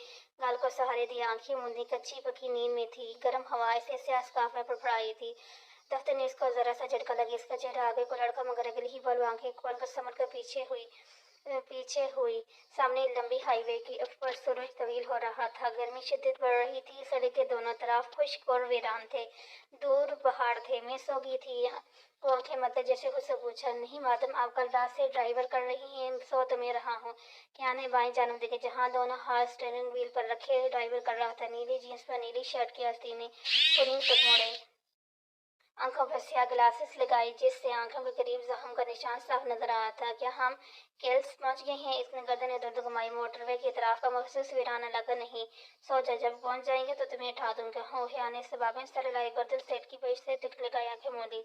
गाल को सहारे दिए, आंखें मूंदी, कच्ची पकी नींद में थी। गर्म हवा ऐसे स्याह स्काफ में फड़फड़ाई थी। दफ्तर ने इसको जरा सा झटका लगी। इसका चेहरा आगे को लड़का, मगर अगली ही पल आंखें खोलकर समझ कर पीछे हुई। सामने लंबी हाईवे की ऊपर सूरज तवील हो रहा था। गर्मी शिद्दत बढ़ रही थी। सड़क के दोनों तरफ खुश्क और वीरान थे। दूर पहाड़ थे। मैं सो गई थी। वो आंखें मतलब जैसे उससे पूछा, नहीं मैडम, आप कल रात से ड्राइवर कर रही हैं? सो तो मैं रहा हूँ। क्या ने बाएं जानब देखे, जहाँ दोनों हाथ स्टीयरिंग व्हील पर रखे ड्राइवर कर रहा था। नीली जींस पर नीली शर्ट की आस्तीनें पुलिंग तक मोड़े, आंखों पर स्याह ग्लासेस लगाई जिससे आंखों के करीब जख्म का निशान साफ नजर आ रहा था। क्या हम केल्स पहुंच गए हैं? इसने गर्दन इधर घुमाई। मोटरवे की तरफ का मखसूस वीराना इलाका नहीं। सोचा जब पहुंच जाएंगे तो तुम्हें उठा दूंगा। हो आने से बाबें सर लाई, गर्दन सेट की पेश से टिक लगाई, आंखें मोड़ी।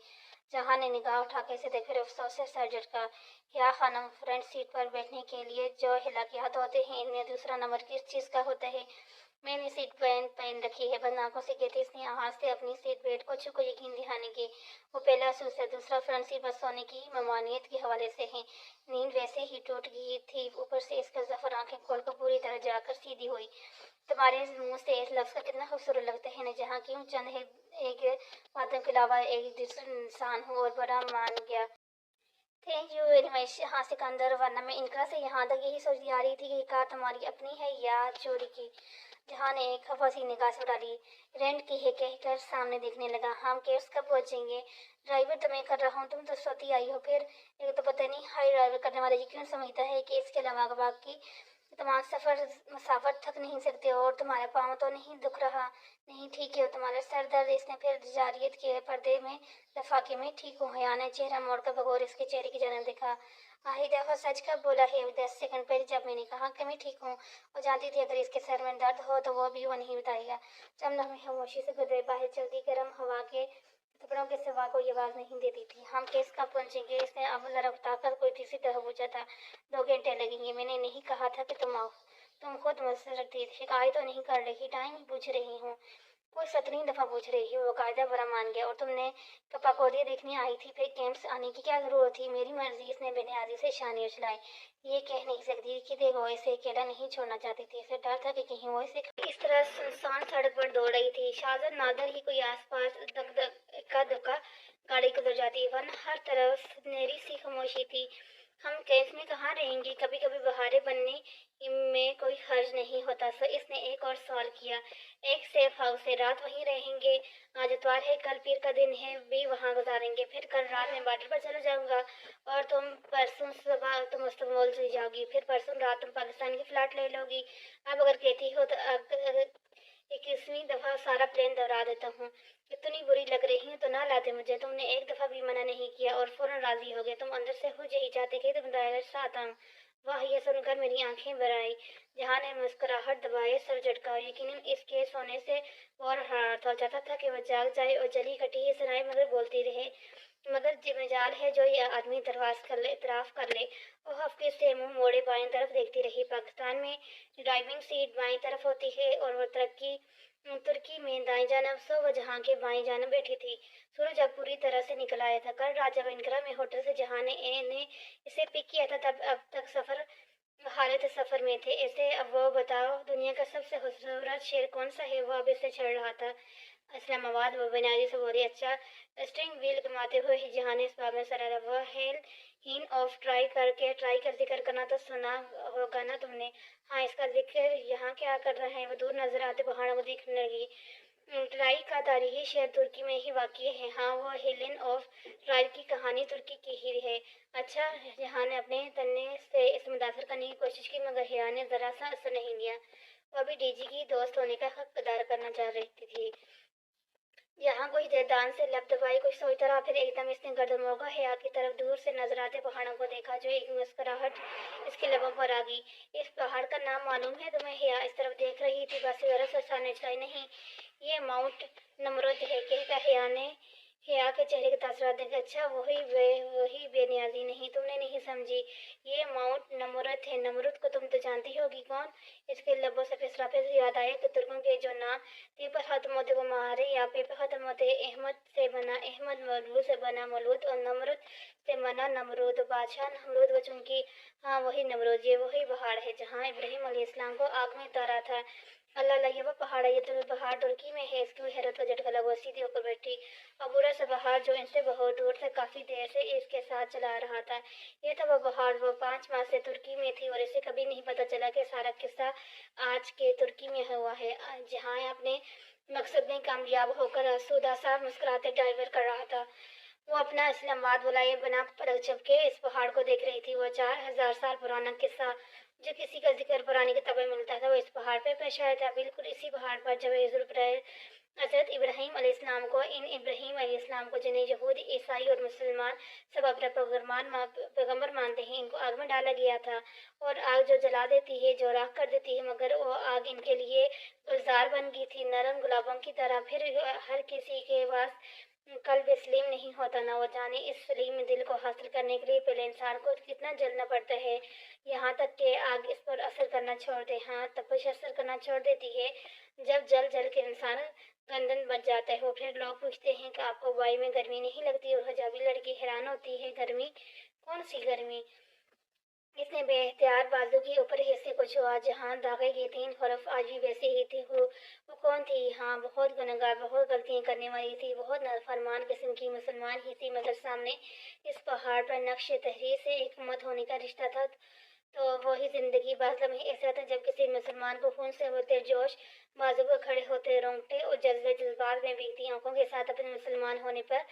जहाँ ने निगाह उठा के से देख, फिर अफसोस से सर झटका। या खानम, फ्रंट सीट पर बैठने के लिए जो हिला के हाथ होते हैं, इनमें दूसरा नंबर किस चीज का होता है? मैंने सीट बेल्ट पहन रखी है। बंद आंखों से कहती इसने हाथ से अपनी सीट बेल्ट को छू को यकीन दिखाने की। वो पहला सूस है, दूसरा फ्रंट सीट पर सोने की ममानियत के हवाले से है। नींद वैसे ही टूट गई थी, ऊपर से इसका जफर आंखें खोलकर पूरी तरह जाकर सीधी हुई। तुम्हारे मुंह से इस लफ्ज का कितना खूबसूरत लगता है न, जहाँ क्यों चंद है एक बातों के अलावा एक दूसरा इंसान हो और बड़ा मान गया। Thank you very much. हाँ सिकंदर, वरना मैं इनका से यहाँ तक यही सोचती आ रही थी कि कार तुम्हारी अपनी है या चोरी की। जहाँ ने एक खफा सी निगाह से उड़ा ली। रेंट की है कहकर सामने देखने लगा। हम केस कब पहुंचेंगे? ड्राइवर तो मैं कर रहा हूँ, तुम तो सोती आई हो। फिर एक तो पता नहीं हाई ड्राइवर करने वाला ये क्यों समझता है कि इसके अलावा बाकी तमाम मुसाफर थक नहीं सकते और तुम्हारा पाँव तो नहीं दुख रहा? नहीं ठीक है, तुम्हारा सर दर्द। इसने फिर जारियत के पर्दे में लफाके में ठीक हो। हया ने चेहरा मोड़कर बगौर इसके चेहरे की जन्म देखा। आही दफा सच कब बोला है? 10 सेकंड पहले जब मैंने कहा कि मैं ठीक हूँ। और जानती थी अगर इसके सर में दर्द हो तो वो भी वो नहीं बताएगा। चमना में खामोशी से गुजरे, बाहर चलती गर्म हवा के कपड़ों के सिवा कोई आवाज नहीं देती थी। हम केस कब पहुंचेंगे? इसने अब लड़खड़ाकर कोई तीसरी तरह पूछा था। 2 घंटे लगेंगे। मैंने नहीं कहा था कि तुम आओ। तुम खुद मुझसे रखती शिकायत तो नहीं कर रही, टाइम ही पूछ रही हूँ। वो 17 दफा पूछ रही है। वो कायदा बड़ा मान गया। और तुमने कपाकोदिया देखने आई थी, फिर कैंप्स आने की क्या जरूरत थी? मेरी मर्जी। इसने बेनियाजी से शानी उछलाई। ये कह नहीं सकती कि देखो इसे अकेला नहीं छोड़ना चाहती थी। इसे डर था कि कहीं वो इसे इस तरह सुनसान सड़क पर दौड़ रही थी। शायद नादर ही कोई आसपास दक दक इक्का दुक्का गाड़ी गुजर जाती, वरना हर तरफ सुनहरी सी खामोशी थी। हम कैंप में कहाँ रहेंगे? कभी कभी बहारें बनने में कोई हर्ज नहीं होता। सो इसने एक और सवाल किया। एक सेफ हाउस है, रात वहीं रहेंगे। आज इतवार है, कल पीर का दिन है, भी वहाँ गुजारेंगे। फिर कल रात में बॉर्डर पर चला जाऊंगा और तुम परसों सुबह तुम इस्तांबुल चली जाओगी। फिर परसों रात तुम पाकिस्तान की फ्लाइट ले लोगी। अब अगर कहती हो तो 21वीं दफा सारा प्लान दोहरा देता हूँ। इतनी बुरी लग रही है तो ना लाते मुझे। तुमने एक दफा भी मना नहीं किया और फौरन राजी हो गए। तुम अंदर से हो यही चाहते थे तुम डायरेक्ट आता हूँ। वाह, ये सुनकर मेरी आंखें भर आई। जहाँ ने मुस्कुराहट दबाए, सर झटका। यकीनन इसके सोने से और हाथ हो जाता था कि वह जाग जाए और जली कटी ही सुनाई मगर बोलती रहे। मगर मजाल है जो ये आदमी इतराफ कर ले। वो हफ्ते से मुंह मोड़े बाईं तरफ देखती रही। पाकिस्तान में ड्राइविंग सीट बाईं तरफ होती है और वो तुर्की में दाईं जानब, सो वो जहां के बाईं जानब बैठी थी। सूरज अब पूरी तरह से निकल आया था। कल रात जब इनकरा में होटल से जहां ने इसे पिक किया था, तब अब तक हालत सफर में थे। ऐसे अब वो बताओ, दुनिया का सबसे खूबसूरत शेर कौन सा है? वो अब इससे चढ़ रहा था। इस्लामाबाद वो बुनियादी से बोली। अच्छा। स्टीयरिंग व्हील घुमाते हुए जहां ने इस बात में सराहा। वो हेल हीन ऑफ ट्राई का जिक्र करना तो सुना होगा ना तुमने? हाँ, इसका जिक्र यहाँ क्या कर रहा है? वो दूर नजर आते पहाड़ों को देखने लगी। ट्राई का तारीखी शहर तुर्की में ही वाक़ई है। हाँ, वो हेलेन ऑफ ट्राई की कहानी तुर्की की ही है। अच्छा। यहाँ ने अपने तन्ने से इसे मुतासर करने की कोशिश की, मगर हिया ने ज़रा सा असर नहीं लिया। वो अभी डीजी की दोस्त होने का हक अदा करना चाह रही थी। यहाँ कुछ देर दान से लब दबाई, कुछ सोचता रहा, फिर एकदम इसने गर्दन मोड़ा। हया की तरफ दूर से नजर आते पहाड़ों को देखा, जो एक मुस्कुराहट इसके लबों पर आ गई। इस पहाड़ का नाम मालूम है तुम्हें? हया इस तरफ देख रही थी, बस जरा सा सामने चलाई। नहीं, ये माउंट नमरूद है, कहकर हया के चेहरे के तासुरात देखे। अच्छा, वही बेनियाजी। नहीं, तुमने नहीं समझी। ये माउंट नमरूद है। नमरूद को तुम तो जानती होगी। कौन? इसके लबों से फिसला। फिर याद आया कि तुर्कों के जो नाम ती पर खत्म होते वो मारे, या पे खत्म होते अहमद से बना अहमद, मौलूद से बना मौलूद, और नमरूद से बना नमरूद, बादशाह नमरूद वो चुनकी। हाँ, वही नमरूद। ये वही पहाड़ है जहाँ इब्राहिम अलैहिस्सलाम को आग में उतारा था। अल्लाह अल्लाह, ये वो पहाड़ है। ये तो पहाड़ तुर्की में है। इसकी हैरत का झटका लगा। सीधी होकर बैठी। अबूरा सा पहाड़ जो इनसे बहुत दूर से काफी देर से इसके साथ चला रहा था। ये था वो पहाड़। वो 5 माह से तुर्की में थी और इसे कभी नहीं पता चला कि सारा किस्सा आज के तुर्की में हुआ है, जहाँ अपने मकसद में कामयाब होकर सूदा सा मुस्कुराते ड्राइवर कर रहा था। वो अपना इस्लामाबाद बुलाए बना पलक झपके इस पहाड़ को देख रही थी। वो 4000 साल पुराना किस्सा जो किसी का जिक्र पुरानी किताबें में मिलता था, वो इस पहाड़ पर पेश आया था। बिल्कुल इसी पहाड़ पर जब हजरत इब्राहिम अलैहिस्सलाम को इब्राहिम अलैहिस्सलाम को जिन्हें यहूदी, ईसाई और मुसलमान सब अपना पैगम्बर मानते हैं, इनको आग में डाला गया था। और आग जो जला देती है, जो राख कर देती है, मगर वो आग इनके लिए गुलजार बन गई थी, नरम गुलाबों की तरह। फिर हर किसी के पास कल्ब सलीम नहीं होता ना। वो जाने इस सलीम दिल को हासिल करने के लिए पहले इंसान को कितना जलना पड़ता है, यहाँ तक कि आग इस पर असर करना छोड़ दे। हाँ, तपश असर करना छोड़ देती है जब जल जल के इंसान गंदन बच जाता है। वो फिर लोग पूछते हैं कि आपको वाई में गर्मी नहीं लगती? और हिजाबी लड़की हैरान होती है, गर्मी? कौन सी गर्मी? इसने बेख्तियार बाजू के ऊपर हिस्से को छुआ, जहाँ दागे की 3 हरफ आज भी वैसे ही थे। वो कौन थी? हाँ, बहुत गुनहगार, बहुत गलतियां करने वाली थी, बहुत नाफरमान किस्म की मुसलमान ही थी, मगर सामने इस पहाड़ पर नक्श तहरीर से एक उम्मत होने का रिश्ता था। तो वही जिंदगी। बाज़ लम्हे ऐसा था जब किसी मुसलमान को खून से होते जोश, बाजू पर खड़े होते रोंगटे और जज्बात में भीगती आंखों के साथ अपने मुसलमान होने पर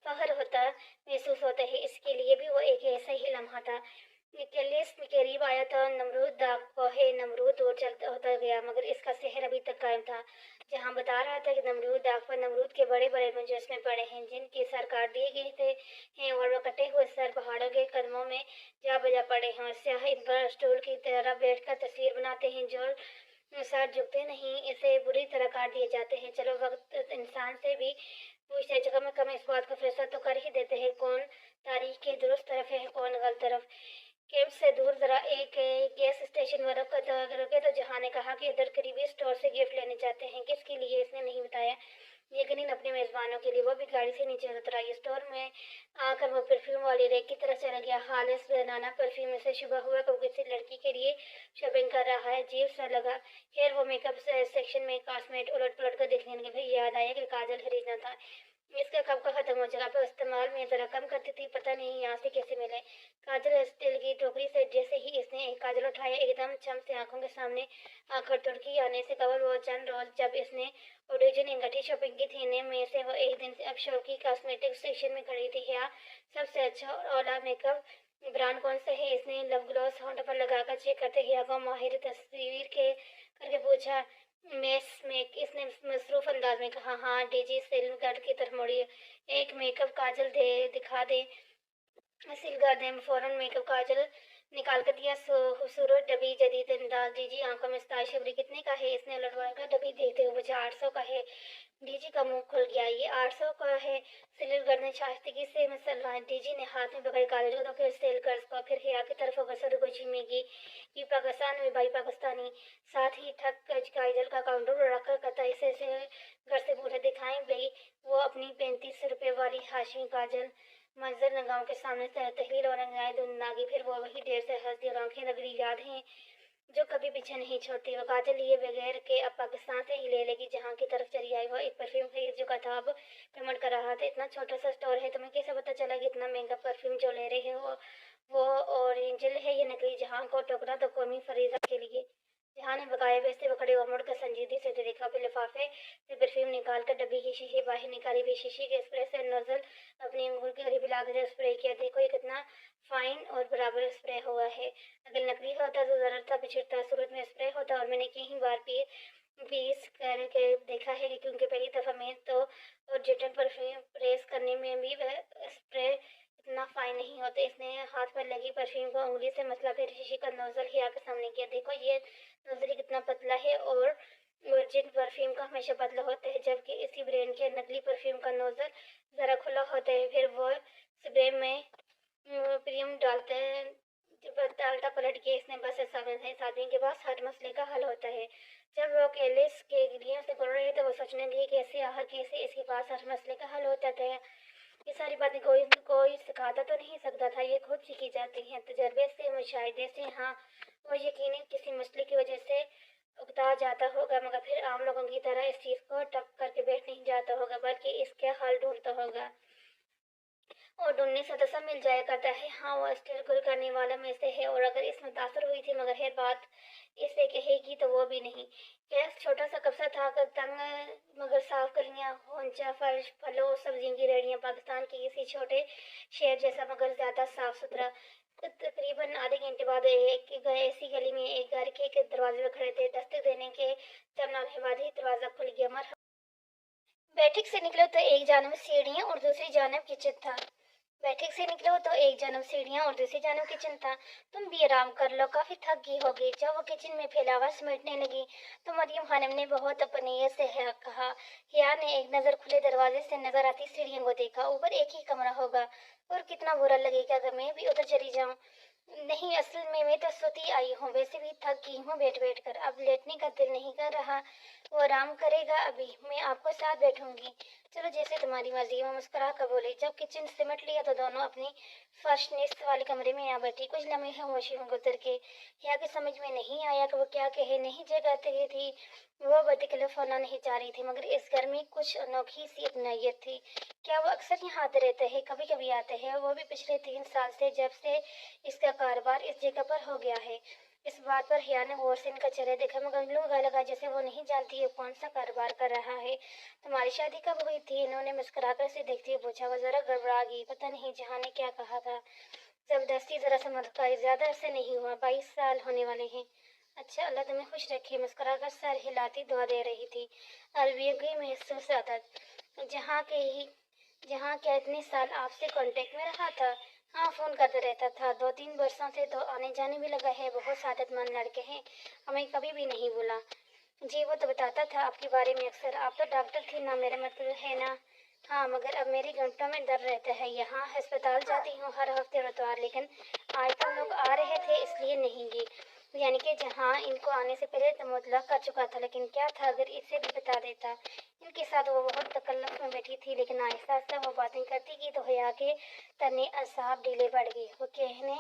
फख्र होता महसूस होता है। इसके लिए भी वो एक ऐसा ही लम्हा था। लिस्ट में करीब आया था। नमरूद दाग को है। नमरूद और चलता होता गया, मगर इसका शहर अभी तक कायम था। जहाँ बता रहा था कि नमरूद दाग पर नमरूद के बड़े बड़े मुजस्मे पड़े हैं, जिनके सर काट दिए गए थे हैं, और वो कटे हुए सर पहाड़ों के कदमों में जा बजा पड़े हैं। स्याह इन पर स्टूल की तरह बैठकर तस्वीर बनाते हैं, जो सर झुकते नहीं, इसे बुरी तरह काट दिए जाते हैं। चलो, वक्त इंसान से भी पूछते, कम कम इस बात का फैसला तो कर ही देते हैं, कौन तारीख के दुरुस्त तरफ है, कौन गलत तरफ। कैंप से दूर जरा एक गैस स्टेशन पर रुके तो जहाँ ने कहा कि इधर करीबी स्टोर से गिफ्ट लेने जाते हैं। किसके लिए इसने नहीं बताया, लेकिन अपने मेजबानों के लिए। वो भी गाड़ी से नीचे उतरा। ये स्टोर में आकर वो परफ्यूम वाली रेक की तरफ चला गया। खालिस बनाना परफ्यूम से शुबह हुआ कि वो किसी लड़की के लिए शॉपिंग कर रहा है। अजीब सा लगा। खैर, वो मेकअप सेक्शन में कॉस्मेट उलट पुलट कर देखने लगे। फिर याद आया कि काजल खरीदना था। इसका कब का खत्म हो जाएगा, पर इस्तेमाल में जरा कम करती थी, पता नहीं यहाँ से कैसे मिले। काजल स्टील की टोकरी से जैसे ही इसने एक काजल उठाया, एकदम चम से आंखों के सामने आकर तुर्की आने से कबल वो चंद रोज जब इसने ओरिजिन अंगूठी शॉपिंग की थी, में से वो एक दिन से अब शौकी कॉस्मेटिक सेक्शन में खड़ी थी। यहाँ सबसे अच्छा और औला मेकअप ब्रांड कौन सा है? इसने लव ग्लॉस होंठ पर लगाकर चेक करते ही को माहिर तस्वीर के करके पूछा। इसने मसरूफ अंदाज में कहा। हाँ, डीजी सिलगढ़ की तरफ मुड़ी। एक मेकअप काजल दे दिखा दे। सिलगढ़ दे फौरन मेकअप काजल निकाल कर दिया खूबसूरत डब्बी जदीद अंदाज। डीजी आंखों में स्टाइल शिवरी कितने का है? इसने उलटवा कर डब्बी देखते हुए पूछा। 800 का है। डीजी का मुंह खुल गया। ये 800 का है? सिलिल गर्दन शाइस्तगी से मसलवाए। डीजी ने हाथ में पकड़ कागज को, फिर सेल कर्ज को, फिर हिया की तरफ बसर को झीमेगी कि पाकिस्तान में भाई पाकिस्तानी। साथ ही ठग काजल का काउंटर रखकर कतई से घर से पूछा। दिखाई गई वो अपनी 35 रुपए वाली हाशमी काजल मंजर नगाहों के सामने तहलील और अंगड़ाई दुनागी। फिर वो वही देर से हंस दी और आंखें रगड़ी। याद हैं जो कभी पीछे नहीं छोड़ती। वो काजल लिए बगैर के अब पाकिस्तान से ही ले लेगी जहाँ की तरफ चली आई। वो एक परफ्यूम खरीद जो किताब पेमेंट कर रहा था। इतना छोटा सा स्टोर है, तुम्हें कैसे पता चला कि इतना महंगा परफ्यूम जो ले रहे हो वो ओरिजिनल है या नकली? जहाँ को टोकरा तो कौमी फरीदा के लिए। जहाँ ने बकाया बेचते हुए खड़े और मुड़कर संजीदगी से देखा। फिर लिफाफे से परफ्यूम निकाल कर डब्बी की शीशी बाहर निकाली। फिर शीशी के स्प्रे से नोजल अपनी अंगूर के करीब लाकर स्प्रे किया। देखो ये कितना फाइन और बराबर स्प्रे हुआ है। अगर नकली होता तो जरूरत था पिछड़ता। सूरत में स्प्रे होता और मैंने कई बार पीस करके देखा है कि क्योंकि पहली दफ़ा मैं तो और जिटन परफ्यूम प्रेस करने में भी वह स्प्रे इतना फाइन नहीं होता। इसने हाथ पर लगी परफ्यूम को उंगली से मसला। फिर शीशी का नोजल ही आकर सामने किया। देखो ये नोजल कितना पतला है और वर्जिन परफ्यूम का हमेशा पतला होता है, जबकि इसी ब्रांड के नकली परफ्यूम का नोजल ज़रा खुला होता है। फिर वो स्प्रे में क्रीम डालता पलट के इसने बस समझ है। इस आदमी के पास हर मसले का हल होता है। जब वो एलिस के गिलियों से गुजर रहे थे वो सोचने लगी कैसे आखिर कैसे इसके पास हर मसले का हल होता था। ये सारी बातें कोई कोई सिखाता तो नहीं सकता था, ये खुद सीखी जाती हैं तजर्बे से, मुशाहिदे से। हाँ, वो यकीनन किसी मसले की वजह से उकता जाता होगा, मगर फिर आम लोगों की तरह इस चीज़ को टप करके बैठ नहीं जाता होगा, बल्कि इसके हल ढूंढता होगा। और ढूंढने से तो सब मिल जाया करता है। हाँ, वो स्टील गुल करने वाला में से है और अगर इस मुतासर हुई थी, मगर है बात इससे कहेगी तो वो भी नहीं। गैस छोटा सा कब्जा था कर तंग मगर साफ गलियां, होंचा फर्श, फलों सब्जियों की रेहड़ियां। पाकिस्तान के किसी छोटे शहर जैसा मगर ज्यादा साफ सुथरा। तकरीबन आधे घंटे बाद एक ऐसी गली में एक घर के दरवाजे पर खड़े थे। दस्तक देने के चंद लम्हे बाद ही दरवाजा खुल गया। बैठक से निकलो तो एक जानब सीढ़ियाँ और दूसरी जानब किचन था। बैठक से निकलो तो एक जानब सीढ़ियाँ और दूसरी जानब किचन था। तुम भी आराम कर लो, काफी थक गई होगी। जब वो किचन में फैलावा समेटने लगी तो मरियम खानम ने बहुत अपनीयत से कहा। हिया ने एक नजर खुले दरवाजे से नजर आती सीढ़ियों को देखा। ऊपर एक ही कमरा होगा और कितना बुरा लगेगा अगर मैं भी उधर चली जाऊं। नहीं, असल में मैं तो सोती आई हूँ, वैसे भी थक गई हूँ बैठ बैठ कर, अब लेटने का दिल नहीं कर रहा। वो आराम करेगा, अभी मैं आपको साथ बैठूंगी। चलो जैसे तुम्हारी मर्जी, वो मुस्कुरा कर बोले। जब किचन सिमट लिया तो दोनों अपनी फर्श निस्त वाले कमरे में आ बैठी। कुछ लम्हे खामोशी में गुजर के यहाँ के समझ में नहीं आया कि वो क्या कहे। नहीं जगह थी, वो बतकल्लफ होना नहीं चाह रही थी, मगर इस घर में कुछ अनोखी सी अपनायत थी। क्या वो अक्सर यहाँ आते रहते हैं? कभी कभी आते हैं, वो भी पिछले 3 साल से, जब से इसका कारोबार इस जगह पर हो गया है। इस बात पर हिया ने गौर से इनका चेहरा देखा, मगर लगा लगा जैसे वो नहीं जानती है कौन सा कारोबार कर रहा है। तुम्हारी शादी कब हुई थी? इन्होंने मुस्कुराकर से देखते हुए पूछा। वो जरा गड़बड़ा गई। पता नहीं जहाँ ने क्या कहा था। जबरदस्ती जरा सा मुस्कुराई। ज्यादा अरसे नहीं हुआ, 22 साल होने वाले हैं। अच्छा, अल्लाह तुम्हें खुश रखे। मुस्कुराकर सर हिलाती दुआ दे रही थी। अलविदा महसूस आदत जहाँ के ही जहाँ क्या इतने साल आपसे कांटेक्ट में रहा था? हाँ, फोन करता रहता था। 2-3 वर्षों से तो आने जाने भी लगा है। बहुत सादतमंद लड़के हैं, हमें कभी भी नहीं भूला। जी, वो तो बताता था आपके बारे में अक्सर। आप तो डॉक्टर थी ना, मेरा मतलब है ना। हाँ, मगर अब मेरी घंटों में दर्द रहता है। यहाँ अस्पताल जाती हूँ हर हफ्ते इतवार, लेकिन आज तुम लोग आ रहे थे इसलिए नहीं गई। यानी कि जहाँ इनको आने से पहले तो मुतलक कर चुका था, लेकिन क्या था अगर इसे भी बता देता। इनके साथ वो बहुत तकल्लुफ़ में बैठी थी, लेकिन आहिस्ता आहिस्ता वो बातें करती गई तो हया के तने असाब ढीले पड़ गए। वो कहने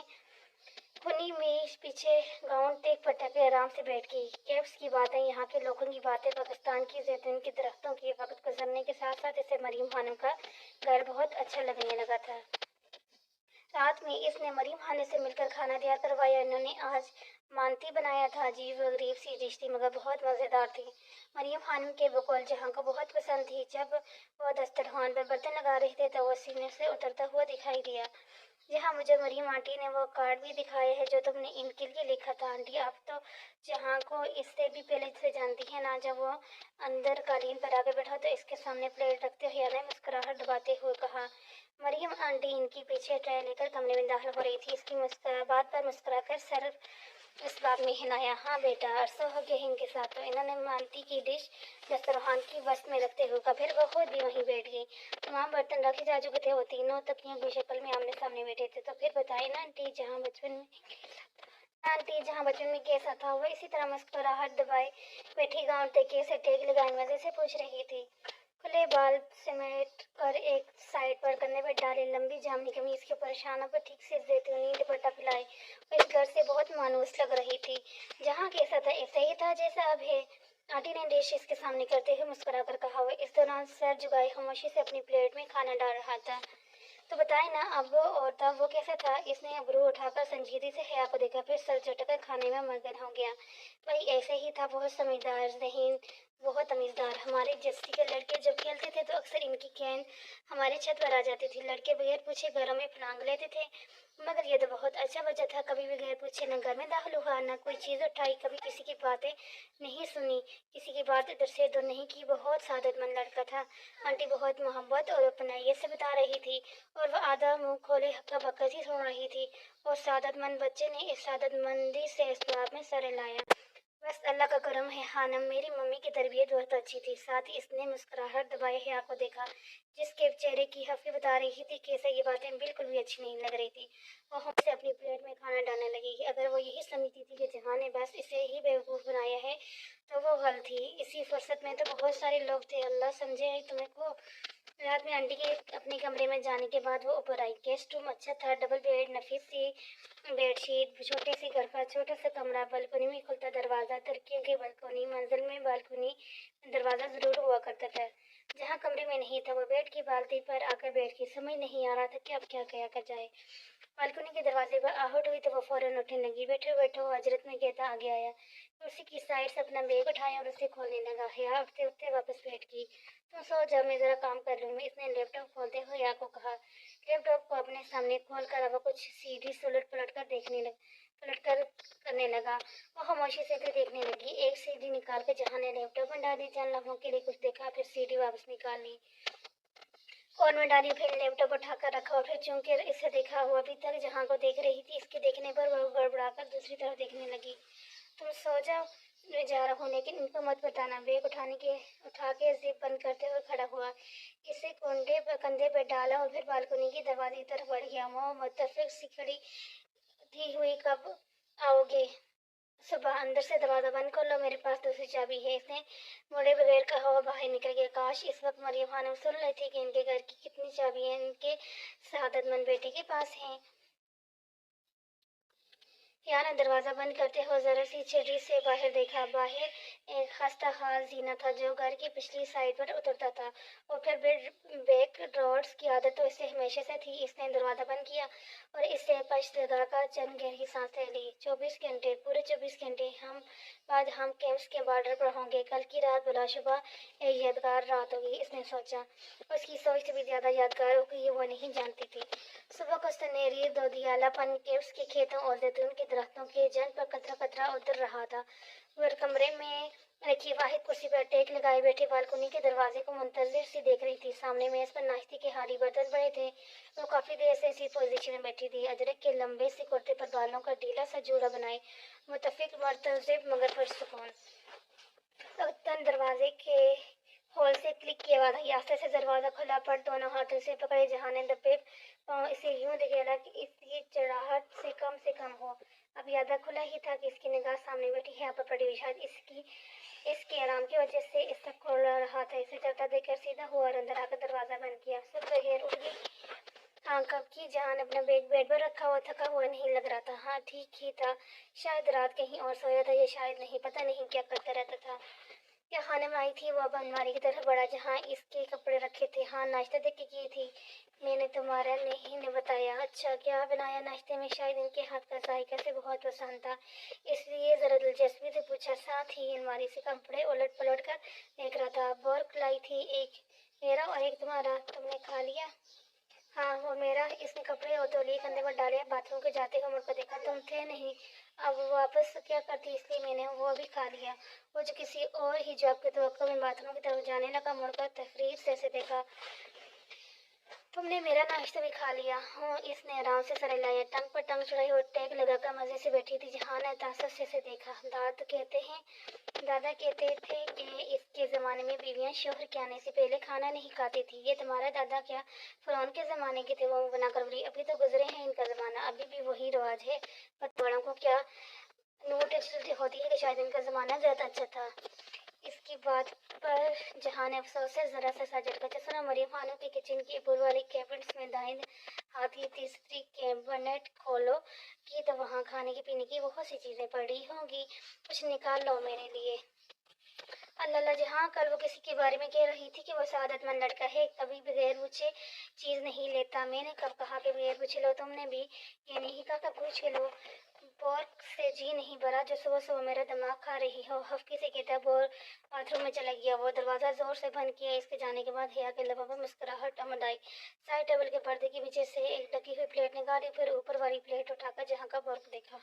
हुनी में पीछे गाउन टेक पटक के आराम से बैठ गई। कैब्स की बातें, यहाँ के लोगों की बातें, पाकिस्तान की जैतून के दरख्तों के वक्त गुजरने के साथ साथ इसे मरीम खानम का घर बहुत अच्छा लगने लगा था। रात में इसने मरीम खाने से मिलकर खाना तैयार करवाया। इन्होंने आज मानती बनाया था। अजीब व गरीब सी डिश थी, मगर बहुत मज़ेदार थी। मरीम खानम के बकौल जहाँ को बहुत पसंद थी। जब वह दस्तरखान पर बर्तन लगा रहे थे तो वह सीने से उतरता हुआ दिखाई दिया। جہاں مجھے مریم آنٹی نے وہ کارڈ بھی دکھایا ہے جو تم نے ان کے لیے لکھا تھا۔ آنٹی آپ تو جہاں کو اس سے بھی پہلے سے جانتی ہیں نا۔ جب وہ اندر قالین پر آ کے بیٹھا تو اس کے سامنے پلیٹ رکھتے ہوئے نے مسکراہٹ دباتے ہوئے کہا۔ مریم آنٹی ان کی پیچھے ٹرے لے کر کمرے میں داخل ہو رہی تھی۔ اس کی بات پر مسکرا کر سر اس بات میں ہلایا۔ ہاں بیٹا، عرصہ ہو گیا ان کے ساتھ۔ تو انہوں نے مالتی کی ڈش دسترخوان کی وسط میں رکھتے ہوئے کہا۔ پھر وہ خود بھی وہیں بیٹھ گئی۔ تمام برتن رکھے جا چکے تھے۔ وہ تینوں تکیوں کی شکل میں آمنے سامنے بیٹھے تھے۔ تو پھر بتائیں نا آنٹی جہاں بچپن میں کیسا تھا؟ وہ اسی طرح مسکراہٹ دبائے بیٹھی گاؤن تکیے سے ٹیک لگائے مزے سے پوچھ رہی تھی۔ کھلے بال سمیٹ کر ایک سائڈ پر کندھے پر ڈالے لمبی جامنی قمیض کے اوپر شانوں پر ٹھیک سے زیتونی دوپٹہ پھیلائے وہ اس گھر سے بہت مانوس لگ رہی تھی۔ جہاں کیسا تھا؟ ایسا ہی تھا جیسا اب ہے۔ آنٹی نے ڈش اس کے سامنے کرتے ہوئے مسکرا کر کہا۔ وہ اس دوران سر جھکائے خاموشی سے اپنی پلیٹ میں کھانا ڈال رہا تھا۔ تو بتائیں نا اب اور تب وہ کیسا تھا؟ اس نے ابرو اٹھا کر سنجیدگی سے حیا کو دیکھا، پھر سر جھٹک کر کھانے میں مگن ہو گیا۔ وہی ایسے ہی تھا، بہت سمجھدار ذہین، بہت تمیزدار۔ ہمارے جسٹی کے لڑکے جب کھیلتے تھے تو اکثر ان کی گیند ہماری چھت پر آ جاتی تھی۔ لڑکے بغیر پوچھے گھروں میں پھلانگ لیتے تھے، مگر یہ تو بہت اچھا بچہ تھا، کبھی بغیر پوچھے نہ گھر میں داخل ہوا نہ کوئی چیز اٹھائی، کبھی کسی کی باتیں نہیں سنی، کسی کی بات ادھر سے ادھر نہیں کی، بہت سعادت مند لڑکا تھا۔ آنٹی بہت محبت اور اپنائیت سے بتا رہی تھی اور وہ آدھا منہ کھولے ہکا بکا سی سن رہی تھی، اور سعادت مند بچے نے اس سعادت مندی سے اس بات میں سر ہلایا۔ بس اللہ کا کرم ہے خانم، میری ممی کی تربیت بہت اچھی تھی۔ ساتھ ہی اس نے مسکراہٹ دبائے حیا کو دیکھا جس کے چہرے کی حقیقت بتا رہی تھی کہ اسے یہ باتیں بالکل بھی اچھی نہیں لگ رہی تھی۔ وہ ہم سے اپنی پلیٹ میں کھانا ڈالنے لگی۔ اگر وہ یہی سمجھتی تھی کہ جہاں نے بس اسے ہی بیوقوف بنایا ہے تو وہ غلط تھی۔ اسی فرصت میں تو بہت سارے لوگ تھے، اللہ سمجھے تمہیں کو۔ رات میں آنٹی کے اپنے کمرے میں جانے کے بعد وہ اوپر آئی۔ گیسٹ روم اچھا تھا، ڈبل بیڈ، نفیس سی بیڈ شیٹ، چھوٹی سی گھر، چھوٹا سا کمرہ، بالکنی میں کھلتا دروازہ، ترکیوں کی بالکنی، منزل میں بالکنی میں دروازہ ضرور ہوا کرتا تھا۔ جہاں کمرے میں نہیں تھا وہ بیڈ کی بالٹی پر آ کر بیٹھ گئی۔ سمجھ نہیں آ رہا تھا کہ اب کیا کیا جائے۔ بالکنی کے دروازے پر آہٹ ہوئی تو وہ فوراً اٹھنے لگی۔ بیٹھو بیٹھو، حضرت میں کہتا آگے آیا، کرسی کی سائڈ سے اپنا بیگ اٹھایا اور اسے کھولنے لگا۔ حیا اٹھتے اٹھتے واپس بیٹھ گئی۔ تم سو جاؤ، میں ذرا کام کر لوں گی، اس نے لیپ ٹاپ کھولتے ہوئے حیا کو کہا۔ لیپ ٹاپ کو اپنے سامنے کھول کر وہ کچھ سی ڈی پلٹ کر کرنے لگا۔ وہ خاموشی سے پھر دیکھنے لگی۔ ایک سی ڈی نکال کے جہاں نے لیپ ٹاپ میں ڈالی، چند لمحوں کے لیے کچھ دیکھا، پھر سی ڈی واپس نکال لی، کون میں ڈالی، پھر لیپ ٹاپ اٹھا کر رکھا، اور پھر چونکہ اسے دیکھا ہوا ابھی تک جہاں کو دیکھ رہی تھی، اس کے دیکھنے پر وہ گڑبڑا کر دوسری طرف دیکھنے لگی۔ تم سو جاؤ، میں جا رہا ہوں، لیکن ان کو مت بتانا۔ بیگ اٹھا کے زپ بند کرتے ہوئے کھڑا ہوا، اسے کندھے پہ ڈالا اور پھر بالکنی کے دروازے کی طرف بڑھ گیا۔ وہ متفق سی کھڑی تھی ہوئی، کب آؤ گے؟ صبح۔ اندر سے دروازہ بند کر لو، میرے پاس دوسری چابی ہے، اس نے مڑے بغیر کہا اور باہر نکل گیا۔ کاش اس وقت مریم خانم سن رہی تھی کہ ان کے گھر کی کتنی چابیاں ان کے سعادت مند بیٹے کے پاس ہیں۔ حیا نے دروازہ بند کرتے ہوئے ذرا سی چھتری سے باہر دیکھا۔ باہر ایک خستہ حال زینہ تھا جو گھر کی پچھلی سائڈ پر اترتا تھا، اور پھر بیک ڈورز کی عادت تو اسے ہمیشہ سے تھی۔ اس نے دروازہ بند کیا اور اس سے پشت لگا کر چند گہری سانسیں لی۔ 24 گھنٹے، پورے 24 گھنٹے بعد ہم کیمپس کے بارڈر پر ہوں گے۔ کل کی رات بلا شبہ ایک یادگار رات ہوگی، اس نے سوچا۔ اس کی سوچ سے بھی زیادہ یادگار ہوگی یہ وہ نہیں جانتی تھی۔ صبح کو سنہری دودھیالا پن کیمپس کے کھیتوں اور زیتون کے درختوں کے جنگ پر قطرہ قطرہ اتر رہا تھا۔ وہ کمرے میں رکھی واحد کرسی پر ٹیک لگائے بیٹھے بالکنی کے دروازے کو منتظر سی دیکھ رہی تھی۔ سامنے میز پر ناشتے کے بھاری برتن پڑے تھے۔ وہ کافی دیر سے اسی پوزیشن میں بیٹھی تھی، اجرک کے لمبے سے کرتے پر بالوں کا ڈھیلا سا جوڑا بنائے، متفق مرتب مگر پرسکون۔ وقتاً دروازے کے ہول سے کلک کی آواز آئی۔ آہستہ سے دروازہ کھلا، پر دونوں ہاتھوں سے پکڑے جہاں نے دبے پاؤں اسے یوں دھکیلا کہ اس کی چڑھاہٹ سے کم ہو۔ ابھی آدھا کھلا ہی تھا کہ اس کی نگاہ سامنے بیٹھی حیا پر پڑی ہوئی، شاید اس کے آرام کی وجہ سے اس تک کھل رہا تھا۔ اسے چلتا دیکھ کر سیدھا ہوا اور اندر آ کر دروازہ بند کیا۔ سب بخیر، اٹھ گئی؟ ہاں، کب کی؟ جہاں اپنا بیگ بیڈ پر رکھا ہوا تھکا ہوا نہیں لگ رہا تھا۔ ہاں ٹھیک ہی تھا، شاید رات کہیں اور سویا تھا، یا شاید نہیں، پتہ نہیں کیا کرتا رہتا تھا۔ کیا خانے میں آئی تھی؟ وہ اب الماری کی طرف بڑھا جہاں اس کے کپڑے رکھے تھے۔ ہاں، ناشتہ دیکھ کے کی تھی، میں نے تمہارا نہیں نے بتایا۔ اچھا، کیا بنایا ناشتے میں؟ شاید ان کے ہاتھ کا ذائقہ سے بہت پسند تھا، اس لیے ذرا دلچسپی سے پوچھا۔ ساتھ ہی الماری سے کپڑے الٹ پلٹ کر دیکھ رہا تھا۔ بورک لائی تھی، ایک میرا اور ایک تمہارا، تم نے کھا لیا؟ हाँ वो मेरा। इसने कपड़े और तौलिए कंधे पर डाले, बाथरूम के जाते हुए मुड़कर देखा, तुम थे नहीं। अब वापस क्या करती, इसलिए मैंने वो भी खा लिया। वो जो किसी और ही जॉब के तवक्को में बाथरूम की तरफ जाने लगा, मुड़कर तफरीर से ऐसे देखा, तुमने मेरा नाश्ता भी खा लिया। हूँ। इसने आराम से सर हिलाया, टंग पर टंग चढ़ाई और टैग लगाकर मजे से बैठी थी। जहाँ ने तासुब से ऐसे देखा। दादा कहते थे कि इसके ज़माने में बीवियां शौहर के आने से पहले खाना नहीं खाती थी। ये तुम्हारा दादा क्या फ़िरौन के ज़माने के थे, वो बना कर बोली। अभी तो गुजरे हैं इनका ज़माना, अभी भी वही रिवाज है। पर बड़ों को क्या नोटिस होती है कि शायद इनका ज़माना ज़्यादा अच्छा था। इसकी बात पर जहां ने अफसोस से जरा सा साजर का सुना। मरियम खानों की किचन की ऊपर वाली कैबिनेट्स में दाएं हाथ की तीसरी कैबिनेट खोलो की तो वहां खाने की पीने की बहुत सी चीजें पड़ी होंगी, कुछ निकाल लो मेरे लिए। अल्लाह जहाँ कल वो किसी के बारे में कह रही थी कि वो सादतमंद लड़का है, कभी बगैर पूछे चीज नहीं लेता। मैंने कब कहा कि बगैर पूछे लो, तुमने भी ये नहीं कहा कि पूछ के लो। बोर्क से जी नहीं भरा जो सुबह सुबह मेरा दिमाग खा रही हो। हफ्की से कहता बोर बाथरूम में चला गया। वो दरवाजा जोर से बंद किया। इसके जाने के बाद हिया के लबों पर मुस्कुराहट अमद आई। साइड टेबल के पर्दे के पीछे से एक ढकी हुई प्लेट निकाली, फिर ऊपर वाली प्लेट उठाकर जहाँ का बोर्क देखा।